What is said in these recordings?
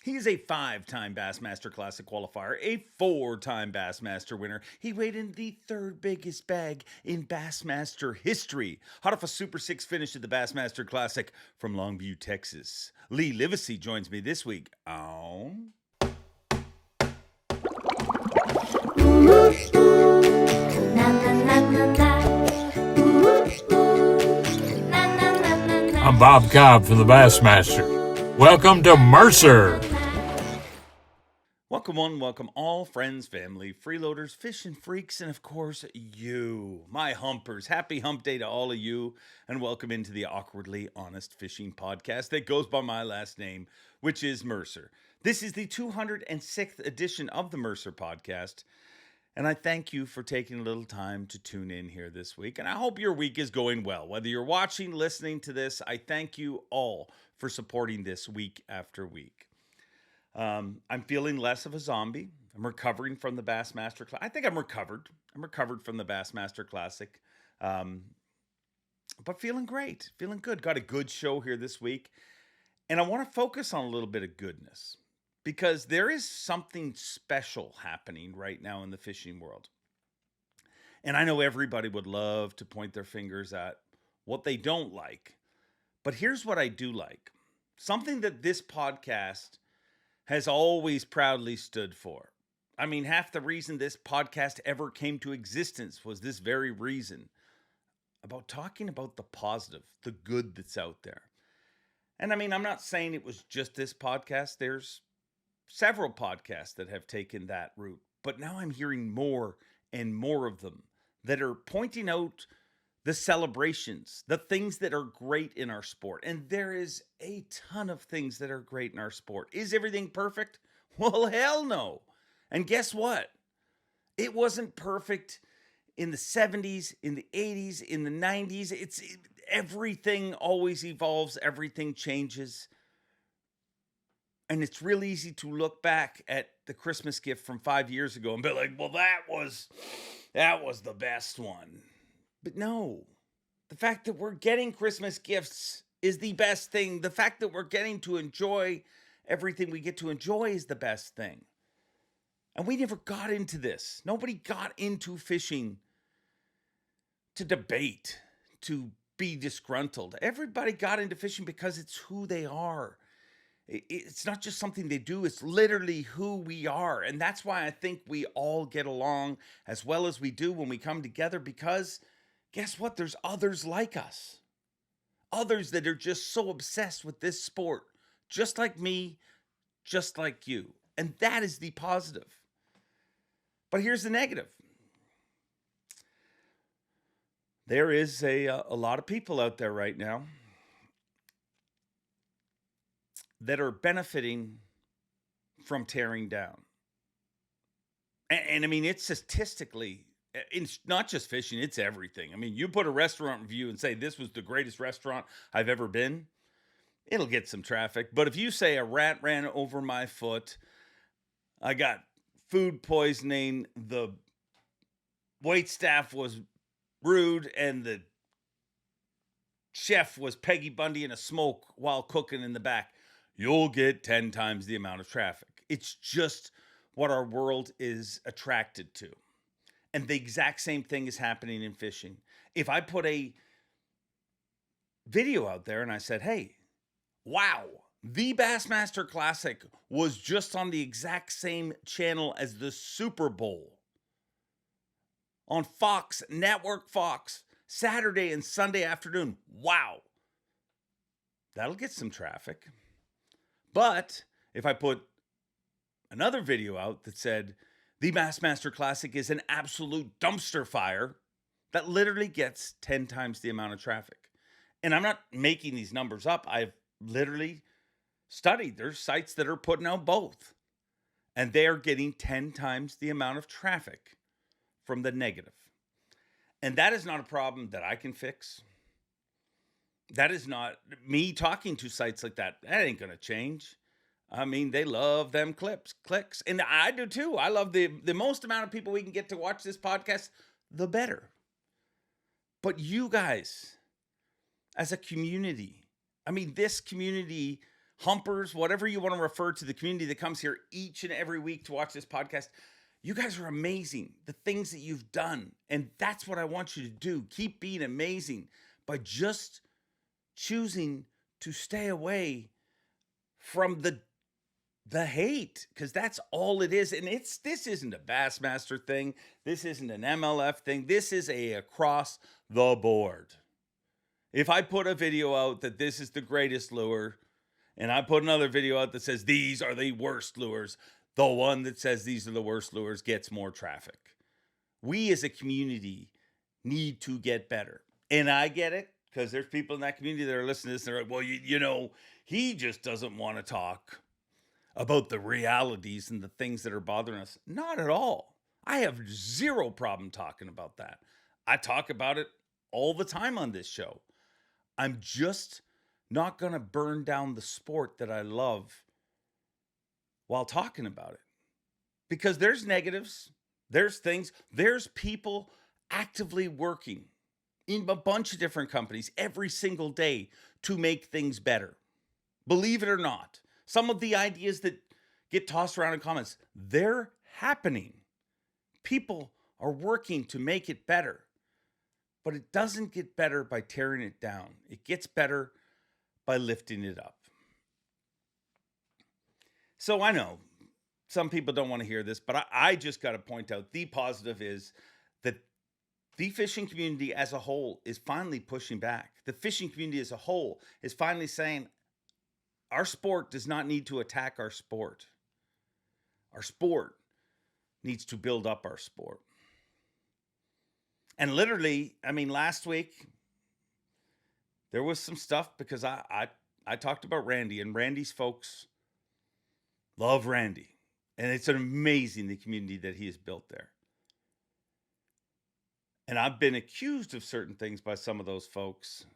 He is a 5-time Bassmaster Classic qualifier, a 4-time Bassmaster winner. He weighed in the third biggest bag in Bassmaster history. Hot off a Super 6 finish at the Bassmaster Classic from Longview, Texas. Lee Livesay joins me this week on... I'm Bob Cobb from the Bassmaster. Welcome to Mercer. Welcome one, welcome all, friends, family, freeloaders, fishing freaks, and of course you, my humpers. Happy hump day to all of you, and welcome into the Awkwardly Honest Fishing Podcast that goes by my last name, which is Mercer. This is the 206th edition of the Mercer Podcast, and I thank you for taking a little time to tune in here this week, and I hope your week is going well. Whether you're watching, listening to this, I thank you all for supporting this week after week. I'm feeling less of a zombie. I'm recovering from the Bassmaster Classic. I think I'm recovered. I'm recovered from the Bassmaster Classic. But feeling great. Feeling good. Got a good show here this week. And I want to focus on a little bit of goodness, because there is something special happening right now in the fishing world. And I know everybody would love to point their fingers at what they don't like. But here's what I do like. Something that this podcast has always proudly stood for. I mean, half the reason this podcast ever came to existence was this very reason, about talking about the positive, the good that's out there. And I mean, I'm not saying it was just this podcast. There's several podcasts that have taken that route, but now I'm hearing more and more of them that are pointing out the celebrations, the things that are great in our sport. And there is a ton of things that are great in our sport. Is everything perfect? Well, hell no. And guess what? It wasn't perfect in the 70s, in the 80s, in the 90s. Everything always evolves. Everything changes. And it's real easy to look back at the Christmas gift from 5 years ago and be like, well, that was the best one. But no, the fact that we're getting Christmas gifts is the best thing. The fact that we're getting to enjoy everything we get to enjoy is the best thing. And we never got into this. Nobody got into fishing to debate, to be disgruntled. Everybody got into fishing because it's who they are. It's not just something they do. It's literally who we are. And that's why I think we all get along as well as we do when we come together, because guess what? There's others like us. Others that are just so obsessed with this sport, just like me, just like you. And that is the positive. But here's the negative. There is a lot of people out there right now that are benefiting from tearing down. And I mean, it's statistically, it's not just fishing, it's everything. I mean, you put a restaurant review and say, this was the greatest restaurant I've ever been, it'll get some traffic. But if you say a rat ran over my foot, I got food poisoning, the waitstaff was rude, and the chef was Peggy Bundy in a smoke while cooking in the back, you'll get 10 times the amount of traffic. It's just what our world is attracted to. And the exact same thing is happening in fishing. If I put a video out there and I said, hey, wow, the Bassmaster Classic was just on the exact same channel as the Super Bowl on Fox, Network Fox, Saturday and Sunday afternoon. Wow. That'll get some traffic. But if I put another video out that said, the Bassmaster Classic is an absolute dumpster fire, that literally gets 10 times the amount of traffic. And I'm not making these numbers up. I've literally studied. There's sites that are putting out both. And they are getting 10 times the amount of traffic from the negative. And that is not a problem that I can fix. That is not me talking to sites like that. That ain't going to change. I mean, they love them clicks. And I do too. I love the most amount of people we can get to watch this podcast, the better. But you guys, as a community, I mean, this community humpers, whatever you want to refer to the community that comes here each and every week to watch this podcast. You guys are amazing. The things that you've done. And that's what I want you to do. Keep being amazing by just choosing to stay away from the hate, because that's all it is. And this isn't a Bassmaster thing. This isn't an MLF thing. This is across the board. If I put a video out that this is the greatest lure, and I put another video out that says these are the worst lures, the one that says these are the worst lures gets more traffic. We as a community need to get better. And I get it, because there's people in that community that are listening to this and they're like, well, you know, he just doesn't want to talk about the realities and the things that are bothering us. Not at all. I have zero problem talking about that. I talk about it all the time on this show. I'm just not going to burn down the sport that I love while talking about it. Because there's negatives, there's things, there's people actively working in a bunch of different companies every single day to make things better. Believe it or not, some of the ideas that get tossed around in comments, they're happening. People are working to make it better. But it doesn't get better by tearing it down. It gets better by lifting it up. So I know some people don't want to hear this, but I just got to point out the positive is that the fishing community as a whole is finally pushing back. The fishing community as a whole is finally saying our sport does not need to attack our sport. Our sport needs to build up our sport. And literally, I mean, last week, there was some stuff because I talked about Randy, and Randy's folks love Randy. And it's amazing the community that he has built there. And I've been accused of certain things by some of those folks.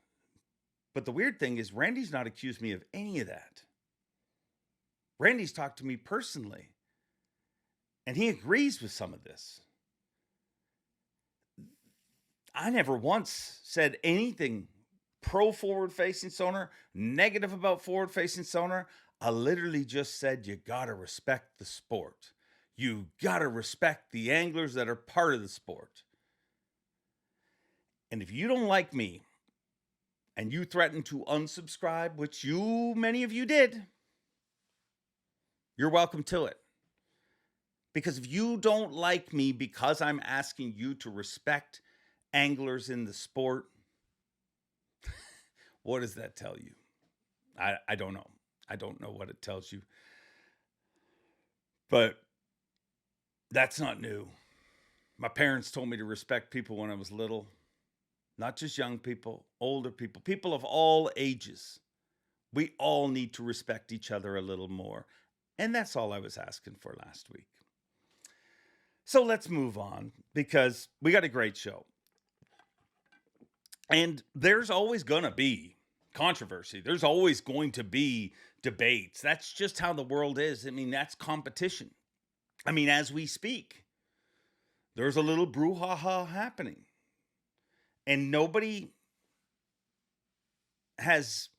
But the weird thing is Randy's not accused me of any of that. Randy's talked to me personally. And he agrees with some of this. I never once said anything pro forward-facing sonar, negative about forward-facing sonar. I literally just said you got to respect the sport. You got to respect the anglers that are part of the sport. And if you don't like me and you threaten to unsubscribe, which many of you did, you're welcome to it. Because if you don't like me because I'm asking you to respect anglers in the sport, what does that tell you? I don't know. I don't know what it tells you. But that's not new. My parents told me to respect people when I was little. Not just young people, older people, people of all ages. We all need to respect each other a little more. And that's all I was asking for last week. So let's move on, because we got a great show. And there's always going to be controversy. There's always going to be debates. That's just how the world is. I mean, that's competition. I mean, as we speak, there's a little brouhaha happening. And nobody has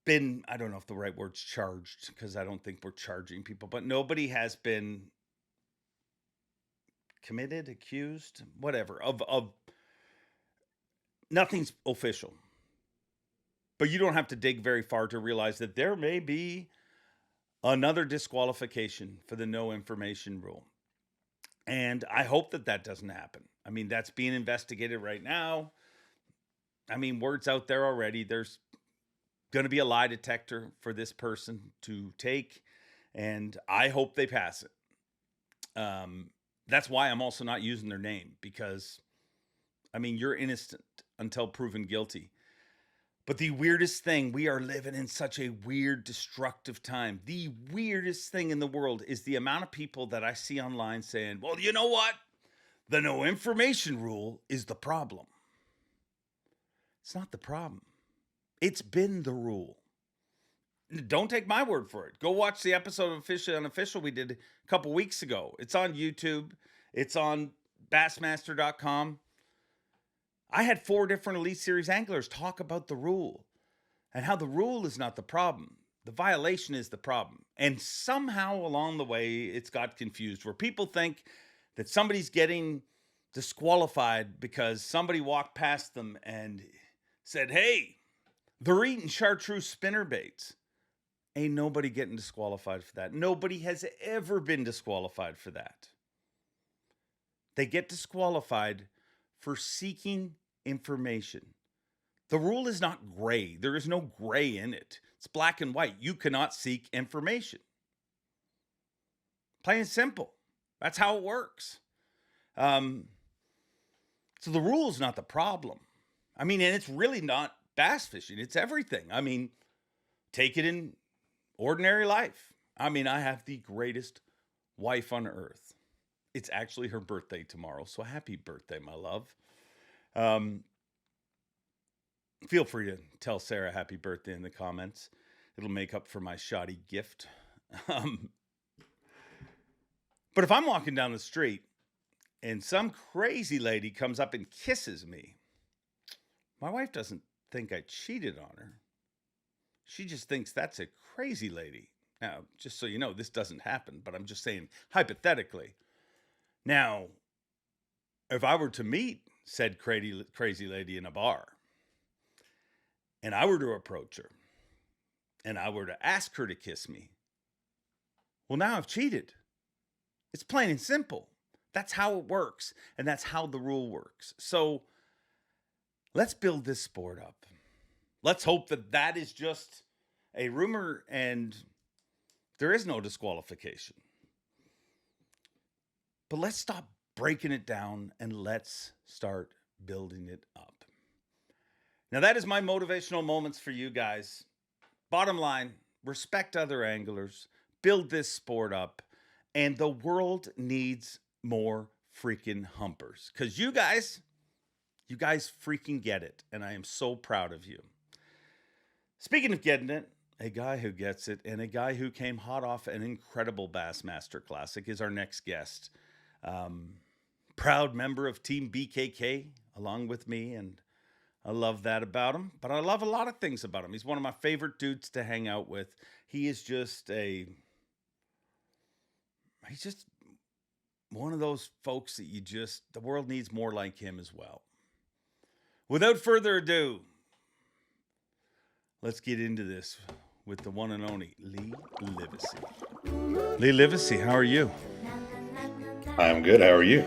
been, I don't know if the right word's charged, because I don't think we're charging people, but nobody has been committed, accused, whatever, of nothing's official. But you don't have to dig very far to realize that there may be another disqualification for the no information rule. And I hope that that doesn't happen. I mean, that's being investigated right now. I mean, word's out there already. There's going to be a lie detector for this person to take, and I hope they pass it. That's why I'm also not using their name, because, I mean, you're innocent until proven guilty. But the weirdest thing, we are living in such a weird, destructive time. The weirdest thing in the world is the amount of people that I see online saying, well, you know what? The no information rule is the problem. It's not the problem. It's been the rule. Don't take my word for it. Go watch the episode of Official Unofficial we did a couple weeks ago. It's on YouTube. It's on bassmaster.com. I had 4 different Elite Series anglers talk about the rule. and how the rule is not the problem. The violation is the problem. And somehow along the way, it's got confused where people think that somebody's getting disqualified because somebody walked past them and said, hey, they're eating chartreuse spinner baits. Ain't nobody getting disqualified for that. Nobody has ever been disqualified for that. They get disqualified for seeking information. The rule is not gray. There is no gray in it. It's black and white. You cannot seek information. Plain and simple. That's how it works. So the rule is not the problem. I mean, and it's really not bass fishing. It's everything. I mean, take it in ordinary life. I mean, I have the greatest wife on earth. It's actually her birthday tomorrow. So happy birthday, my love. Feel free to tell Sarah happy birthday in the comments. It'll make up for my shoddy gift. But if I'm walking down the street and some crazy lady comes up and kisses me, my wife doesn't think I cheated on her. She just thinks that's a crazy lady. Now, just so you know, this doesn't happen, but I'm just saying hypothetically. Now, if I were to meet said crazy lady in a bar, and I were to approach her, and I were to ask her to kiss me, well, now I've cheated. It's plain and simple. That's how it works, and that's how the rule works. So let's build this sport up. Let's hope that that is just a rumor and there is no disqualification. But let's stop breaking it down and let's start building it up. Now, that is my motivational moments for you guys. Bottom line, respect other anglers, build this sport up, and the world needs more freaking humpers. Because you guys freaking get it, and I am so proud of you. Speaking of getting it, a guy who gets it and a guy who came hot off an incredible Bassmaster Classic is our next guest. Proud member of Team BKK along with me, and I love that about him, but I love a lot of things about him. He's one of my favorite dudes to hang out with. He's just one of those folks that the world needs more like him as well. Without further ado, let's get into this with the one and only Lee Livesay. Lee Livesay, how are you? I'm good. How are you?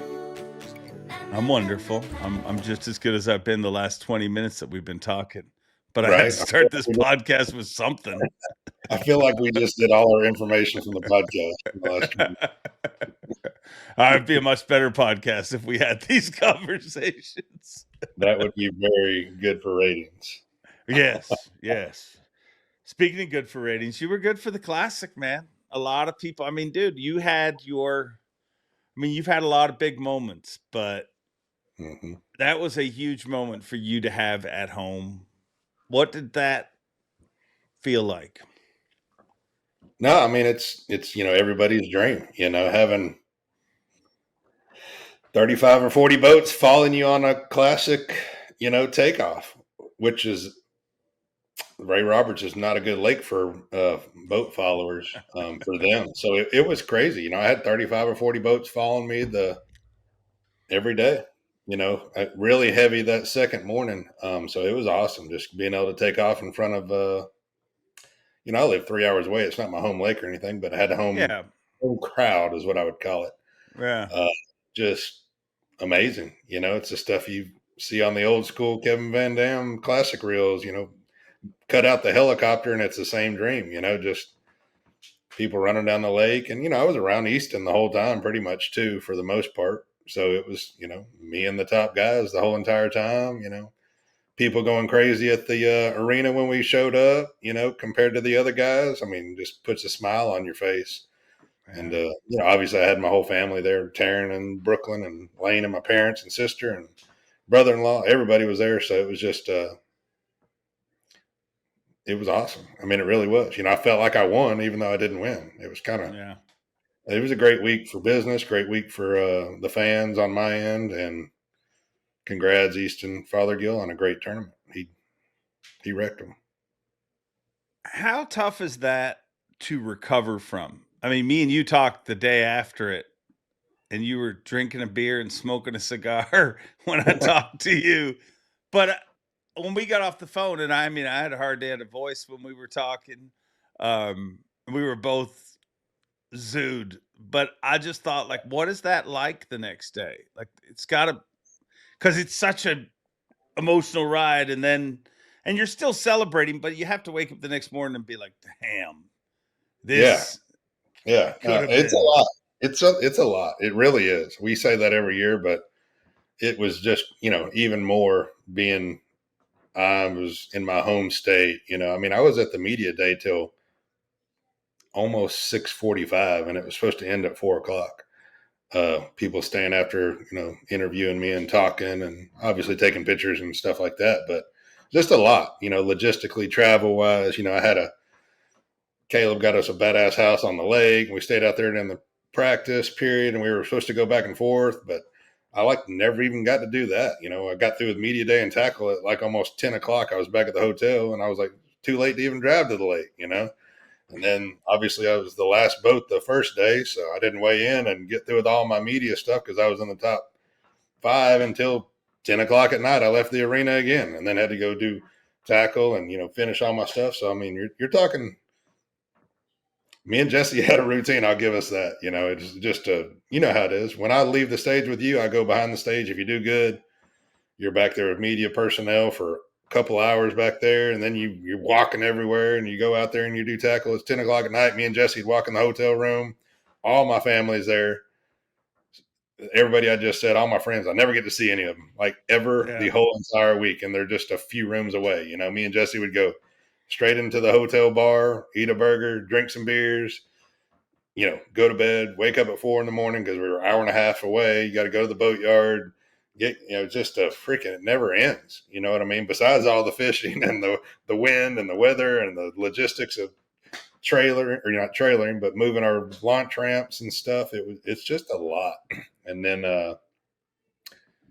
I'm wonderful. I'm just as good as I've been the last 20 minutes that we've been talking. But I Right. had to start this podcast with something. I feel like we just did all our information from the podcast in the last 20 minutes. It'd be a much better podcast if we had these conversations. That would be very good for ratings. Yes. Speaking of good for ratings, you were good for the Classic, man. A lot of people, I mean, dude, you've had a lot of big moments, but that was a huge moment for you to have at home. What did that feel like? No, I mean, it's everybody's dream, having 35 or 40 boats following you on a Classic, takeoff, which is Ray Roberts is not a good lake for boat followers for them. So it was crazy. I had 35 or 40 boats following me every day, really heavy that second morning. So it was awesome just being able to take off in front of, I live 3 hours away. It's not my home lake or anything, but I had a home crowd is what I would call it. Yeah. Just amazing. It's the stuff you see on the old school Kevin Van Dam Classic reels, cut out the helicopter and it's the same dream, just people running down the lake. And, I was around Easton the whole time pretty much too, for the most part. So it was, me and the top guys the whole entire time, people going crazy at the arena when we showed up, compared to the other guys. I mean, just puts a smile on your face. And, obviously I had my whole family there, Taryn and Brooklyn and Lane and my parents and sister and brother-in-law. Everybody was there. So it was just, it was awesome. I mean, it really was. I felt like I won, even though I didn't win. It was it was a great week for business, great week for the fans on my end, and congrats Easton Fothergill on a great tournament. He wrecked them. How tough is that to recover from? I mean, me and you talked the day after it, and you were drinking a beer and smoking a cigar when I talked to you. But when we got off the phone, and I mean, I had a hard day at a voice when we were talking. We were both zooed, but I just thought, like, what is that like the next day? Like, it's got to, because it's such a emotional ride, and you're still celebrating, but you have to wake up the next morning and be like, damn, Yeah. this Yeah. could have It's a been. lot. It's a lot. It really is. We say that every year, but it was just, even more being I was in my home state. I mean, I was at the media day till almost 6:45, and it was supposed to end at 4 o'clock. People staying after, interviewing me and talking and obviously taking pictures and stuff like that. But just a lot, logistically, travel wise. Caleb got us a badass house on the lake. And we stayed out there in the practice period, and we were supposed to go back and forth, but I never even got to do that. I got through with media day and tackle at like almost 10 o'clock. I was back at the hotel, and I was like too late to even drive to the lake. And then obviously I was the last boat the first day, so I didn't weigh in and get through with all my media stuff because I was in the top 5 until 10 o'clock at night. I left the arena again and then had to go do tackle and finish all my stuff. So I mean, you're talking. Me and Jesse had a routine. I'll give us that. It's just how it is. When I leave the stage with you, I go behind the stage. If you do good, you're back there with media personnel for a couple hours back there, and then you're walking everywhere, and you go out there and you do tackle. It's 10 o'clock at night. Me and Jesse walk in the hotel room. All my family's there. Everybody I just said, all my friends, I never get to see any of them, like ever the Yeah. whole entire week, and they're just a few rooms away. Me and Jesse would go straight into the hotel bar, eat a burger, drink some beers, go to bed, wake up at 4 in the morning because we were an hour and a half away. You got to go to the boatyard, just a freaking, it never ends. You know what I mean? Besides all the fishing and the wind and the weather and the logistics of trailer or not trailering, but moving our launch ramps and stuff. It's just a lot. And then,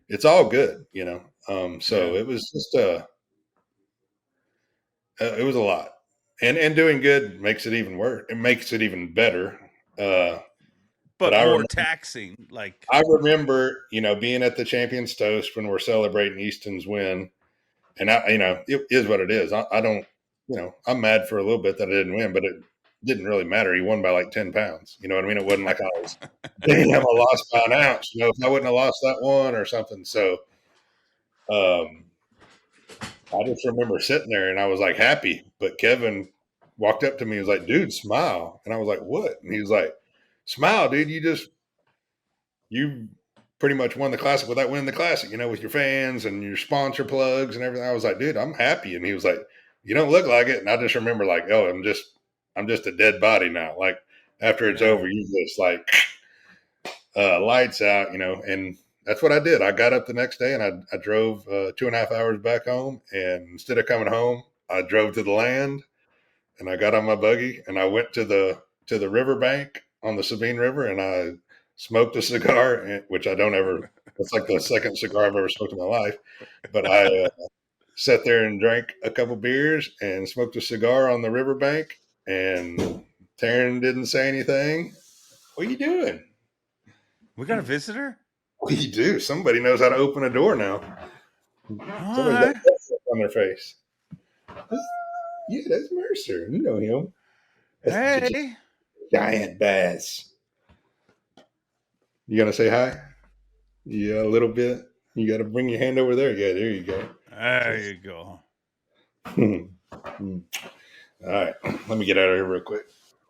it's all good. So Yeah. it was just, it was a lot, and doing good makes it even worse. It makes it even better. But But more taxing, like, I remember, being at the Champions Toast when we're celebrating Easton's win, and it is what it is. I don't, I'm mad for a little bit that I didn't win, but it didn't really matter. He won by like 10 pounds. You know what I mean? It wasn't like I was, damn, I lost by an ounce. If I wouldn't have lost that one or something. So, um, I just remember sitting there and I was like happy, but Kevin walked up to me and was like, dude, smile. And I was like, what? And he was like, smile, dude. You pretty much won the classic without winning the classic, with your fans and your sponsor plugs and everything. I was like, dude, I'm happy. And he was like, you don't look like it. And I just remember like, oh, I'm just a dead body now. Like after it's yeah. over, you just like lights out, and that's what I did. I got up the next day and I drove 2.5 hours back home. And instead of coming home, I drove to the land and I got on my buggy and I went to the riverbank on the Sabine River and I smoked a cigar, which I don't ever. It's like the second cigar I've ever smoked in my life. But I sat there and drank a couple beers and smoked a cigar on the riverbank. And Taryn didn't say anything. What are you doing? We got a visitor? What do you do? Somebody knows how to open a door now. All Somebody's got right. a on their face. Yeah, that's Mercer. You know him. That's the Hey. giant bass. You gonna say hi? Yeah, a little bit. You got to bring your hand over there. Yeah, there you go. There you go. All right, let me get out of here real quick.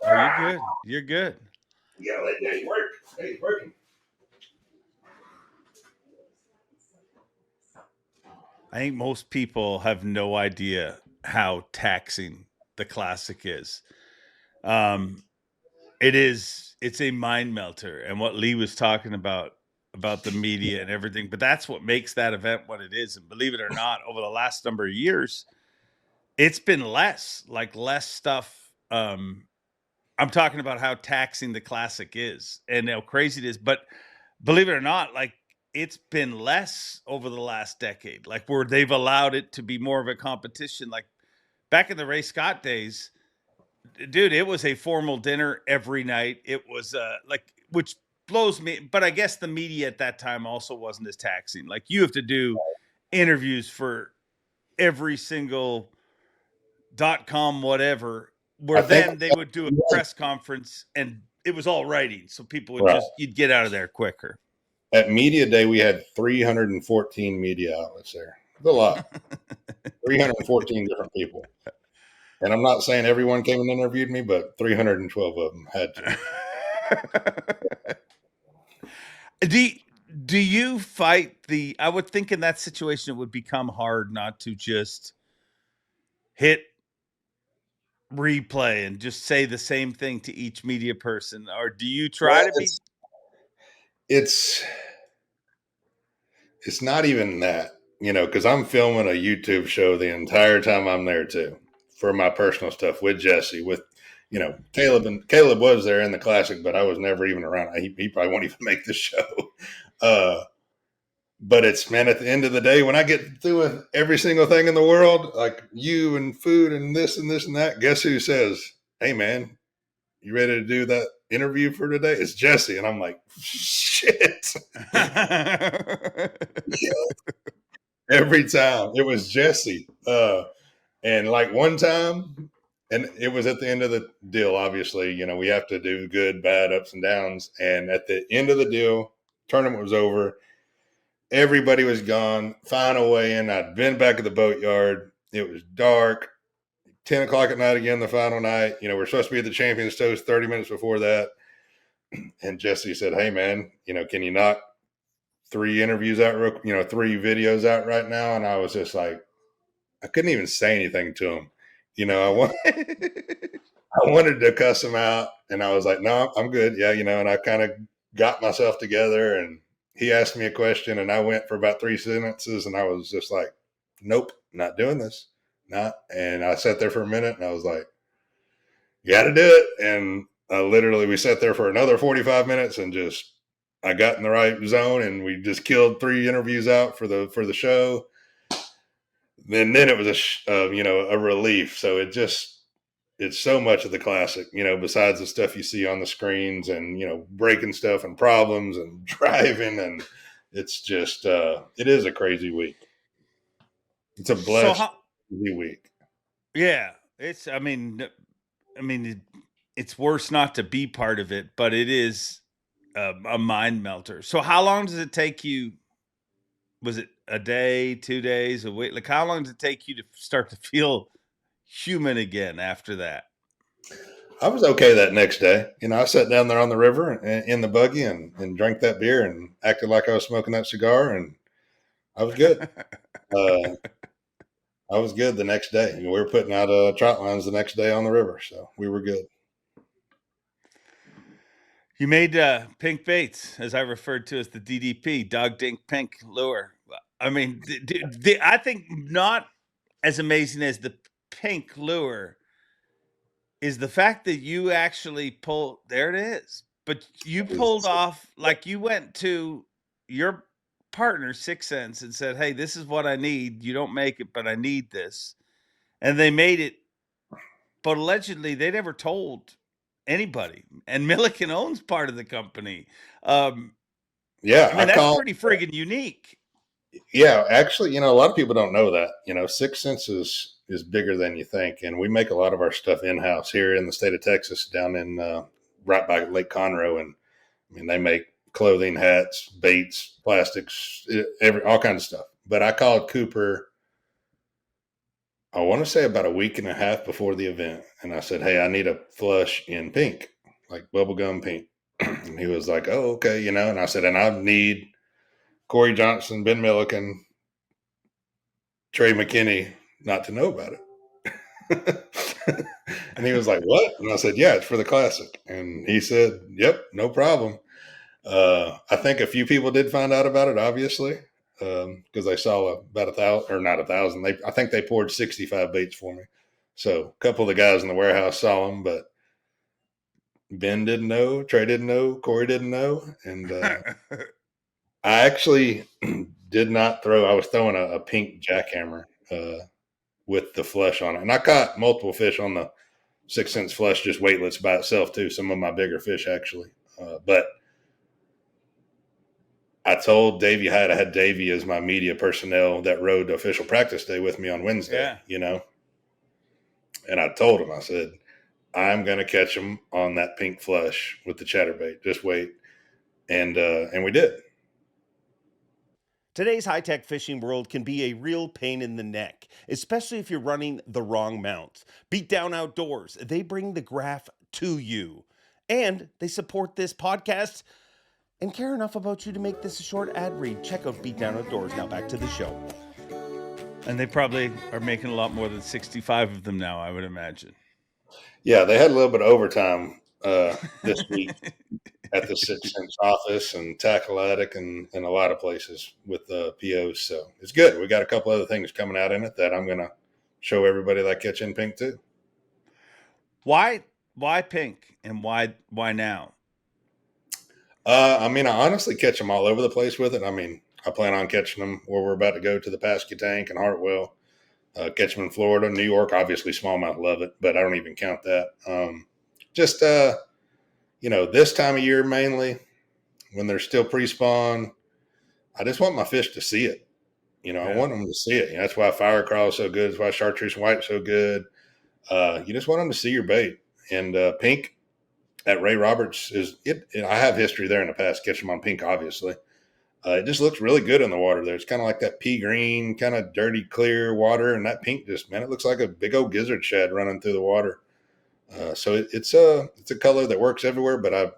Oh, you're good. You're good. You gotta let Daddy work. Daddy's working. I think most people have no idea how taxing the classic is. Um, it's a mind melter, and what Lee was talking about the media and everything, but that's what makes that event what it is. And believe it or not, over the last number of years, it's been less stuff. I'm talking about how taxing the classic is and how crazy it is. But believe it or not, like, it's been less over the last decade, like, where they've allowed it to be more of a competition. Like, back in the Ray Scott days, dude, it was a formal dinner every night. It was like, which blows me. But I guess the media at that time also wasn't as taxing. Like, you have to do interviews for every single .com whatever, where then they would do a press conference and it was all writing, so people would you'd get out of there quicker. At media day, we had 314 media outlets there. It's a lot. 314 different people. And I'm not saying everyone came and interviewed me, but 312 of them had to. Do you fight I would think in that situation it would become hard not to just hit replay and just say the same thing to each media person, or do you try to be? It's not even that, because I'm filming a YouTube show the entire time I'm there too, for my personal stuff with Jesse, with Caleb, and Caleb was there in the classic, but I was never even around. He probably won't even make the show. But it's, man, at the end of the day, when I get through with every single thing in the world, like you and food and this and this and that, guess who says, "Hey man, you ready to do that interview for today?" It's Jesse. And I'm like, shit. Every time it was Jesse. And like one time, and it was at the end of the deal, obviously, we have to do good, bad, ups and downs. And at the end of the deal, tournament was over. Everybody was gone. Final weigh-in. I'd been back at the boatyard. It was dark. 10 o'clock at night again, the final night. We're supposed to be at the Champions Toast 30 minutes before that. And Jesse said, "Hey, man, can you knock 3 interviews out, 3 videos out right now?" And I was just like, I couldn't even say anything to him. I wanted to cuss him out. And I was like, "No, I'm good." Yeah, and I kind of got myself together, and he asked me a question and I went for about 3 sentences and I was just like, "Nope, not doing this." Not. And I sat there for a minute and I was like, "You got to do it." And literally we sat there for another 45 minutes and I got in the right zone and we just killed 3 interviews out for the show. And then it was a relief. So it's so much of the classic, besides the stuff you see on the screens and, breaking stuff and problems and driving. And it's just, it is a crazy week. It's a blessed week. Yeah. It's worse not to be part of it, but it is a mind melter. So how long does it take you? Was it a day, 2 days, a week? Like, how long does it take you to start to feel human again after that? I was okay that next day. I sat down there on the river in the buggy and drank that beer and acted like I was smoking that cigar, and I was good. I was good the next day. We were putting out trout lines the next day on the river, so we were good. You made pink baits, as I referred to as the DDP, dog dink pink lure. I mean, I think not as amazing as the pink lure is the fact that you actually pulled, there it is. But you pulled off, like, you went to your partner, 6 Cents, and said, "Hey, this is what I need. You don't make it, but I need this." And they made it. But allegedly, they never told anybody. And Milliken owns part of the company. Yeah. That's pretty friggin' unique. Yeah, actually, a lot of people don't know that. 6 Cents is bigger than you think, and we make a lot of our stuff in-house here in the state of Texas, down in right by Lake Conroe. And they make clothing, hats, baits, plastics, all kinds of stuff. But I called Cooper, I want to say about a week and a half before the event, and I said, "Hey, I need a flush in pink, like bubblegum pink." And he was like, "Oh, okay," and I said, "And I need Corey Johnson, Ben Milliken, Trey McKinney not to know about it." And he was like, "What?" And I said, "Yeah, it's for the classic." And he said, "Yep, no problem." I think a few people did find out about it, obviously, because they saw about 1,000, or not 1,000. I think they poured 65 baits for me. So a couple of the guys in the warehouse saw them, but Ben didn't know, Trey didn't know, Corey didn't know. And I actually did not throw. I was throwing a pink jackhammer with the flesh on it. And I caught multiple fish on the 6 cents flesh, just weightless by itself too. Some of my bigger fish actually. But I told Davey I had Davey as my media personnel that rode the official practice day with me on Wednesday, and I told him, I said, I'm going to catch him on that pink flush with the chatterbait. Just wait. And we did. Today's high-tech fishing world can be a real pain in the neck, especially if you're running the wrong mount. Beat Down Outdoors, they bring the graph to you. And they support this podcast and care enough about you to make this a short ad read. Check out Beat Down Outdoors. Now back to the show. And they probably are making a lot more than 65 of them now, I would imagine. Yeah, they had a little bit of overtime this week at the 6 Cents office and Tackle Addict and a lot of places with the POs. So it's good. We got a couple other things coming out in it that I'm going to show everybody that catch in pink too. Why pink and why now? I honestly catch them all over the place with it. I plan on catching them where we're about to go to the Pasquotank and Hartwell. Catch them in Florida, New York. Obviously, smallmouth love it, but I don't even count that. This time of year mainly, when they're still pre-spawn, I just want my fish to see it. I want them to see it. That's why fire crawl is so good. That's why chartreuse and white is so good. You just want them to see your bait. And pink at Ray Roberts is it. I have history there in the past, catching them on pink, obviously. It just looks really good in the water there. It's kind of like that pea green, kind of dirty, clear water. And that pink it looks like a big old gizzard shad running through the water. So it's a color that works everywhere, but I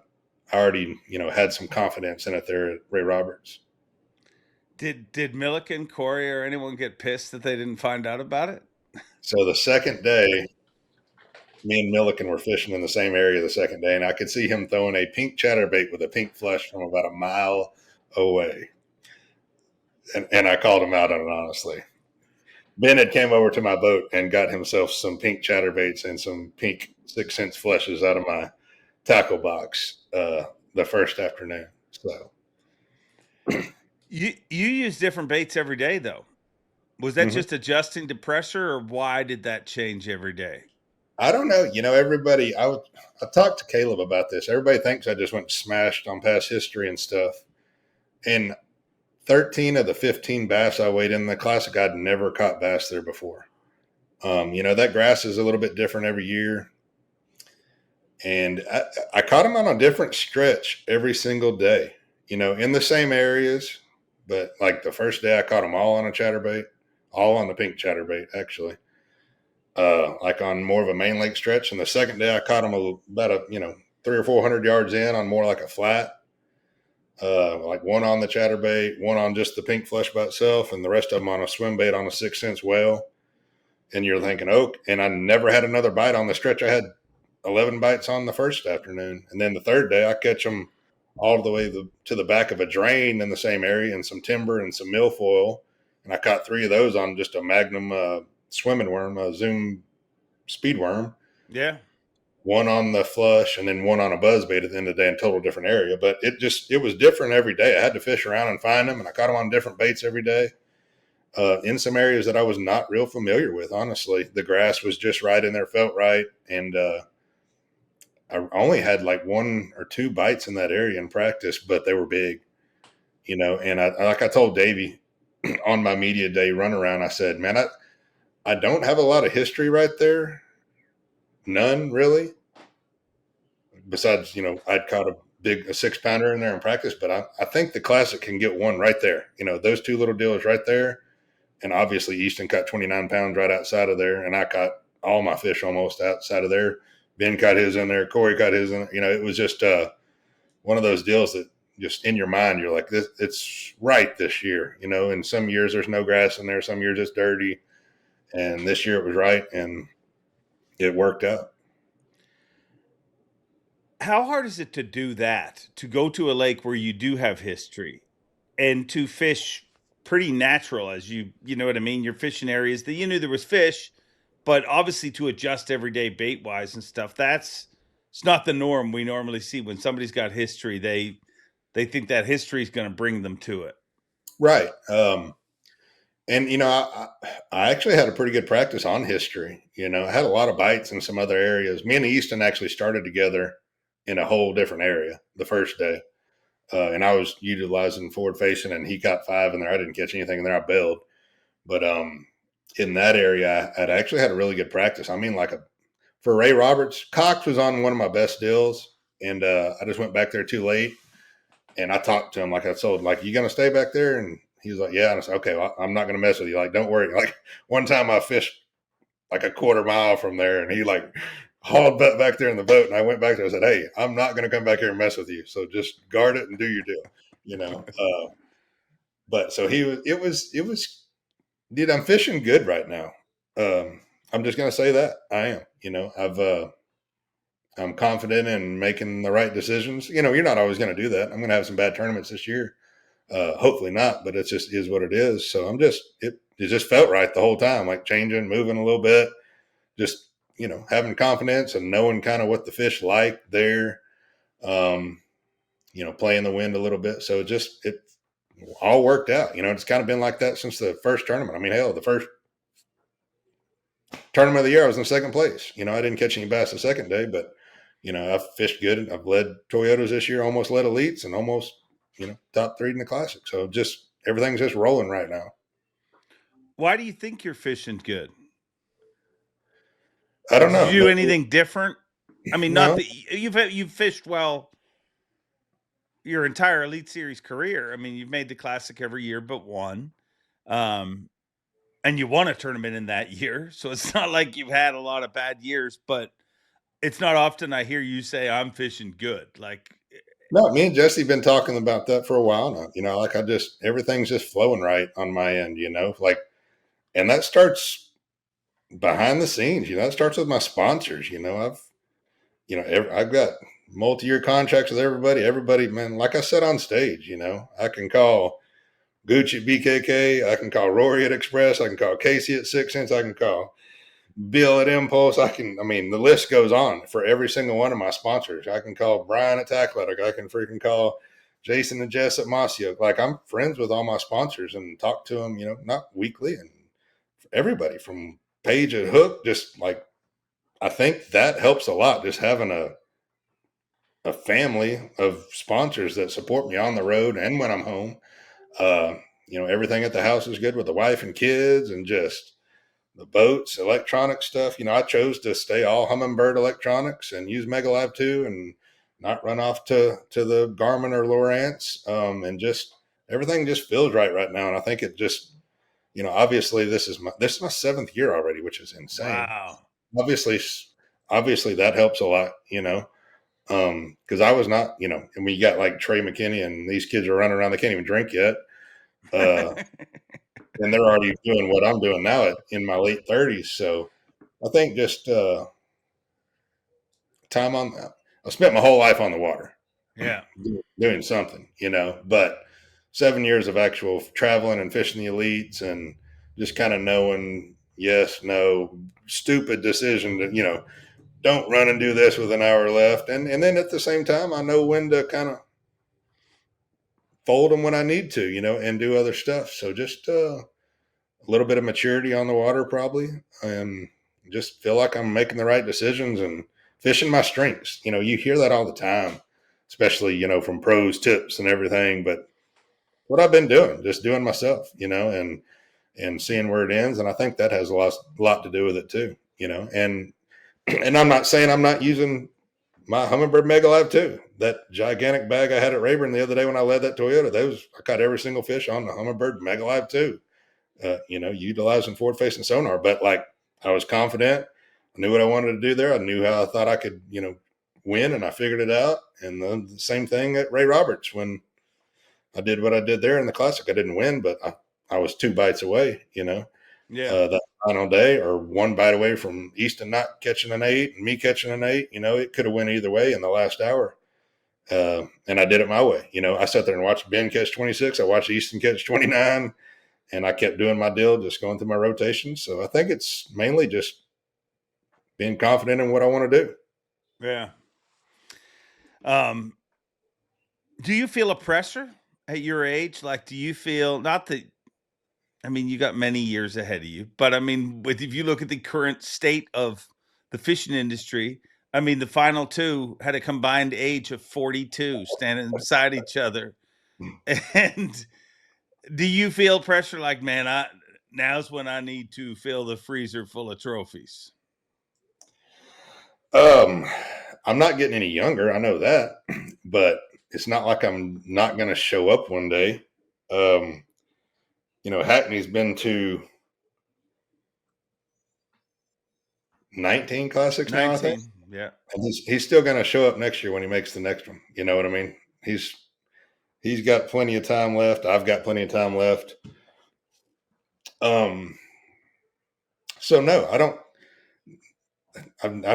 already, had some confidence in it there at Ray Roberts. Did Milliken, Corey, or anyone get pissed that they didn't find out about it? So the second day, me and Milliken were fishing in the same area the second day, and I could see him throwing a pink chatterbait with a pink flush from about a mile away. And I called him out on it, honestly. Ben had came over to my boat and got himself some pink chatterbaits and some pink 6 Cents flushes out of my tackle box the first afternoon. So you use different baits every day, though. Was that just adjusting to pressure, or why did that change every day? I don't know. Everybody, I talked to Caleb about this. Everybody thinks I just went smashed on past history and stuff. And 13 of the 15 bass I weighed in the Classic, I'd never caught bass there before. That grass is a little bit different every year. And I caught them on a different stretch every single day, in the same areas. But like the first day I caught them all on a chatterbait, all on the pink chatterbait, actually. Like on more of a main lake stretch. And the second day I caught them about 300 or 400 yards in on more like a flat. Like one on the chatterbait, one on just the pink flush by itself, and the rest of them on a swim bait on a 6 Cents whale. And you're thinking, and I never had another bite on the stretch. I had 11 bites on the first afternoon. And then the third day I catch them all the way to the back of a drain in the same area and some timber and some milfoil. And I caught 3 of those on just a Magnum swimming worm, a Zoom speed worm. Yeah. One on the flush and then one on a buzzbait at the end of the day in a total different area. But it was different every day. I had to fish around and find them, and I caught them on different baits every day in some areas that I was not real familiar with, honestly. The grass was just right in there, felt right. And I only had like 1 or 2 bites in that area in practice, but they were big, and I told Davey on my media day runaround, I said, man, I don't have a lot of history right there. None really. Besides, I'd caught a 6-pounder in there in practice, but I think the Classic can get one right there. Those 2 little dealers right there. And obviously Easton caught 29 pounds right outside of there. And I caught all my fish almost outside of there. Ben caught his in there. Corey caught his in there. It was just one of those deals that just in your mind, you're like, it's right this year. In some years there's no grass in there. Some years it's dirty. And this year it was right. And it worked out. How hard is it to do that, to go to a lake where you do have history and to fish pretty natural, as you know what I mean? You're fishing areas that you knew there was fish, but obviously to adjust every day bait wise and stuff, it's not the norm we normally see. When somebody's got history, they think that history is going to bring them to it. Right. And, I actually had a pretty good practice on history. I had a lot of bites in some other areas. Me and Easton actually started together in a whole different area the first day. And I was utilizing forward facing, and he caught 5 in there. I didn't catch anything in there. I bailed. But in that area, I'd actually had a really good practice. I mean, for Ray Roberts, Cox was on one of my best deals, and I just went back there too late. And I talked to him like I told him, like, you going to stay back there? And he was like, yeah. And I said, okay, well, I'm not going to mess with you. Like, don't worry. Like, one time I fished like a quarter mile from there, and he like hauled back there in the boat. And I went back there and said, hey, I'm not going to come back here and mess with you. So just guard it and do your deal, But so it was, dude, I'm fishing good right now. I'm just going to say that I am, I'm confident in making the right decisions. You're not always going to do that. I'm going to have some bad tournaments this year. Hopefully not, but it just is what it is. So it just felt right the whole time, like changing, moving a little bit, just, having confidence and knowing kind of what the fish like there, playing the wind a little bit. So it all worked out. It's kind of been like that since the first tournament. I mean, hell, the first tournament of the year, I was in second place. I didn't catch any bass the second day, but I've fished good. I've led Toyotas this year, almost led elites, and almost, top 3 in the classic. So everything's just rolling right now. Why do you think you're fishing good? I don't know. Did you do anything different? I mean, No. not that you've fished well your entire Elite Series career. I mean, you've made the classic every year but one. And you won a tournament in that year. So it's not like you've had a lot of bad years, but it's not often I hear you say I'm fishing good. Like, no, me and Jesse been talking about that for a while now. Like everything's just flowing right on my end, and that starts behind the scenes. It starts with my sponsors. I've got multi-year contracts with everybody. Everybody, man, like I said on stage, I can call Gucci at BKK. I can call Rory at Express. I can call Casey at 6 Cents. I can call Bill at Impulse. The list goes on for every single one of my sponsors. I can call Brian at Tackletic. I can freaking call Jason and Jess at Masio. Like, I'm friends with all my sponsors and talk to them, not weekly, and everybody from Paige at Hook. Just like, I think that helps a lot. Just having a family of sponsors that support me on the road and when I'm home. Everything at the house is good with the wife and kids, and just the boats, electronic stuff. I chose to stay all Humminbird electronics and use Mega Live 2 and not run off to the Garmin or Lowrance. And just everything just feels right now. And I think it just, obviously this is my 7th year already, which is insane. wow. Obviously that helps a lot, because I was not, and we got like Trey McKinney and these kids are running around. They can't even drink yet. And they're already doing what I'm doing now in my late 30s. So I think just time on that. I spent my whole life on the water. Yeah. Doing something, but 7 years of actual traveling and fishing the elites and just kind of knowing, yes, no, stupid decision to, don't run and do this with an hour left. And then at the same time, I know when to kind of fold them when I need to, and do other stuff. So just a little bit of maturity on the water probably, and just feel like I'm making the right decisions and fishing my strengths. You hear that all the time, especially, from pros tips and everything, but what I've been doing, just doing myself, and seeing where it ends. And I think that has a lot to do with it too, and I'm not saying I'm not using my Humminbird Mega Live 2. That gigantic bag I had at Rayburn the other day when I led that Toyota, I caught every single fish on the Humminbird Mega Live 2. Utilizing forward facing sonar, but like I was confident. I knew what I wanted to do there. I knew how I thought I could, win, and I figured it out. And then the same thing at Ray Roberts when I did what I did there in the classic. I didn't win, but I was 2 bites away, that final day, or 1 bite away from Easton not catching an 8 and me catching an 8. It could have went either way in the last hour. And I did it my way. I sat there and watched Ben catch 26. I watched Easton catch 29. And I kept doing my deal, just going through my rotations. So I think it's mainly just being confident in what I want to do. Yeah. Do you feel a pressure at your age? Like, do you feel, not that, I mean, you got many years ahead of you, but I mean, if you look at the current state of the fishing industry, I mean, the final two had a combined age of 42 standing beside each other. And do you feel pressure like, man, now's when I need to fill the freezer full of trophies? I'm not getting any younger. I know that, but it's not like I'm not going to show up one day. Hackney's been to 19 classics now, I think. 19, yeah. And he's still going to show up next year when he makes the next one. You know what I mean? He's got plenty of time left. I've got plenty of time left. So no, I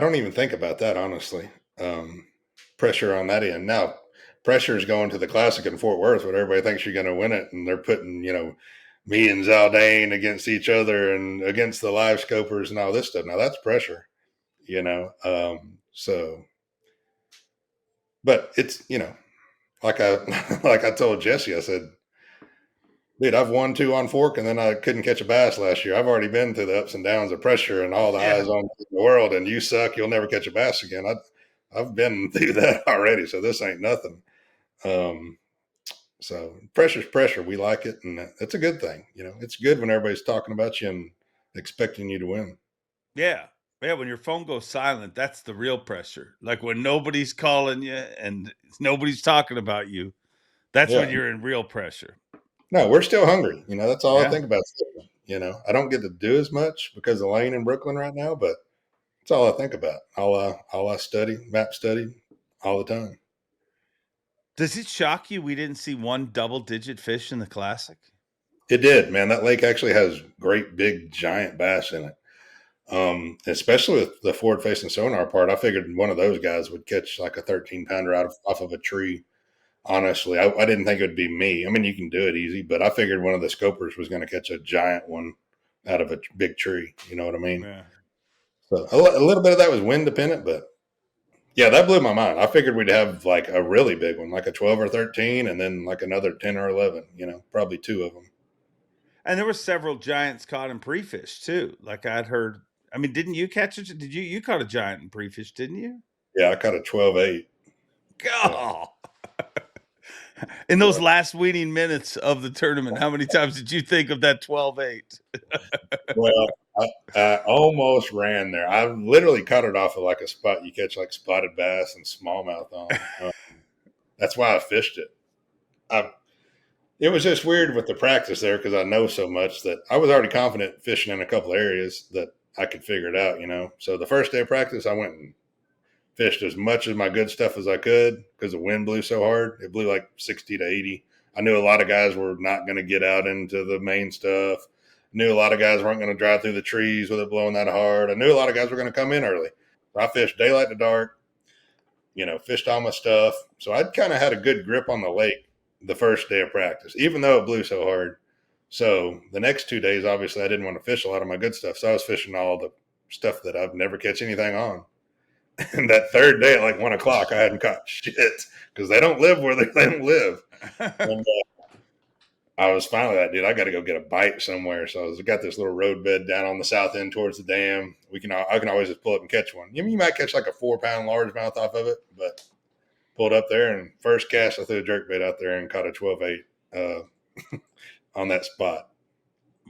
don't even think about that, honestly. Pressure on that end. Now, pressure is going to the Classic in Fort Worth, where everybody thinks you're going to win it, and they're putting, me and Zaldane against each other and against the live scopers and all this stuff. Now that's pressure, but it's, like I told Jesse, I said, dude, I've won 2 on fork, and then I couldn't catch a bass last year. I've already been through the ups and downs of pressure and all the eyes on the world, and you suck, you'll never catch a bass again. I've been through that already, so this ain't nothing. So pressure's pressure. We like it, and it's a good thing. It's good when everybody's talking about you and expecting you to win. Yeah. Yeah, when your phone goes silent, that's the real pressure. Like when nobody's calling you and nobody's talking about you, that's when you're in real pressure. No, we're still hungry. That's all I think about. I don't get to do as much because of Lane in Brooklyn right now, but that's all I think about. All I study, map study all the time. Does it shock you we didn't see one double-digit fish in the Classic? It did, man. That lake actually has great, big, giant bass in it. Especially with the forward-facing sonar part, I figured one of those guys would catch like a 13-pounder off of a tree. Honestly, I didn't think it would be me. I mean, you can do it easy, but I figured one of the scopers was going to catch a giant one out of a big tree. You know what I mean? Yeah. So a little bit of that was wind dependent, but yeah, that blew my mind. I figured we'd have like a really big one, like a 12 or 13, and then like another 10 or 11, probably 2 of them. And there were several giants caught in pre-fish too. Like I'd heard, I mean, didn't you catch it? You caught a giant in pre-fish, didn't you? Yeah, I caught a 12-8. God. In those last weaning minutes of the tournament, how many times did you think of that 12-8? Well, I almost ran there. I literally caught it off of like a spot you catch like spotted bass and smallmouth on. That's why I fished it. It was just weird with the practice there because I know so much that I was already confident fishing in a couple areas that I could figure it out, So the first day of practice, I went and fished as much of my good stuff as I could because the wind blew so hard. It blew like 60 to 80. I knew a lot of guys were not going to get out into the main stuff. Knew a lot of guys weren't going to drive through the trees with it blowing that hard. I knew a lot of guys were going to come in early. I fished daylight to dark, fished all my stuff. So I'd kind of had a good grip on the lake the first day of practice, even though it blew so hard. So the next 2 days, obviously, I didn't want to fish a lot of my good stuff. So I was fishing all the stuff that I've never catch anything on. And that third day at like 1 o'clock, I hadn't caught shit because they don't live where they don't live. And I was finally like, dude, I got to go get a bite somewhere. So I got this little road bed down on the south end towards the dam. I can always just pull up and catch one. You might catch like a 4-pound largemouth off of it, but pulled up there and first cast, I threw a jerkbait out there and caught a 12-8 on that spot.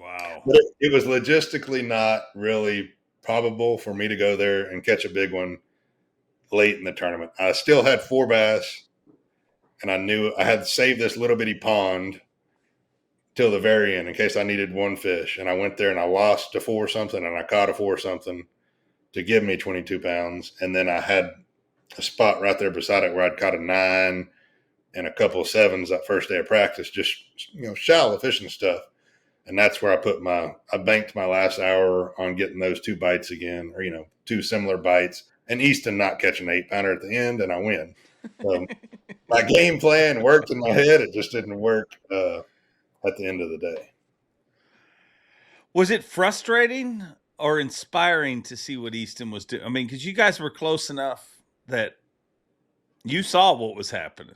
Wow. But it was logistically not really probable for me to go there and catch a big one late in the tournament. I still had 4 bass, and I knew I had saved this little bitty pond till the very end in case I needed one fish. And I went there and I lost a 4-something and I caught a 4-something to give me 22 pounds. And then I had a spot right there beside it where I'd caught a 9 and a couple of 7s that first day of practice, just, shallow fishing stuff. And that's where I banked my last hour on getting those 2 bites again, or, 2 similar bites, and Easton not catching an 8-pounder at the end, and I win. My game plan worked in my head. It just didn't work at the end of the day. Was it frustrating or inspiring to see what Easton was doing? I mean, because you guys were close enough that you saw what was happening.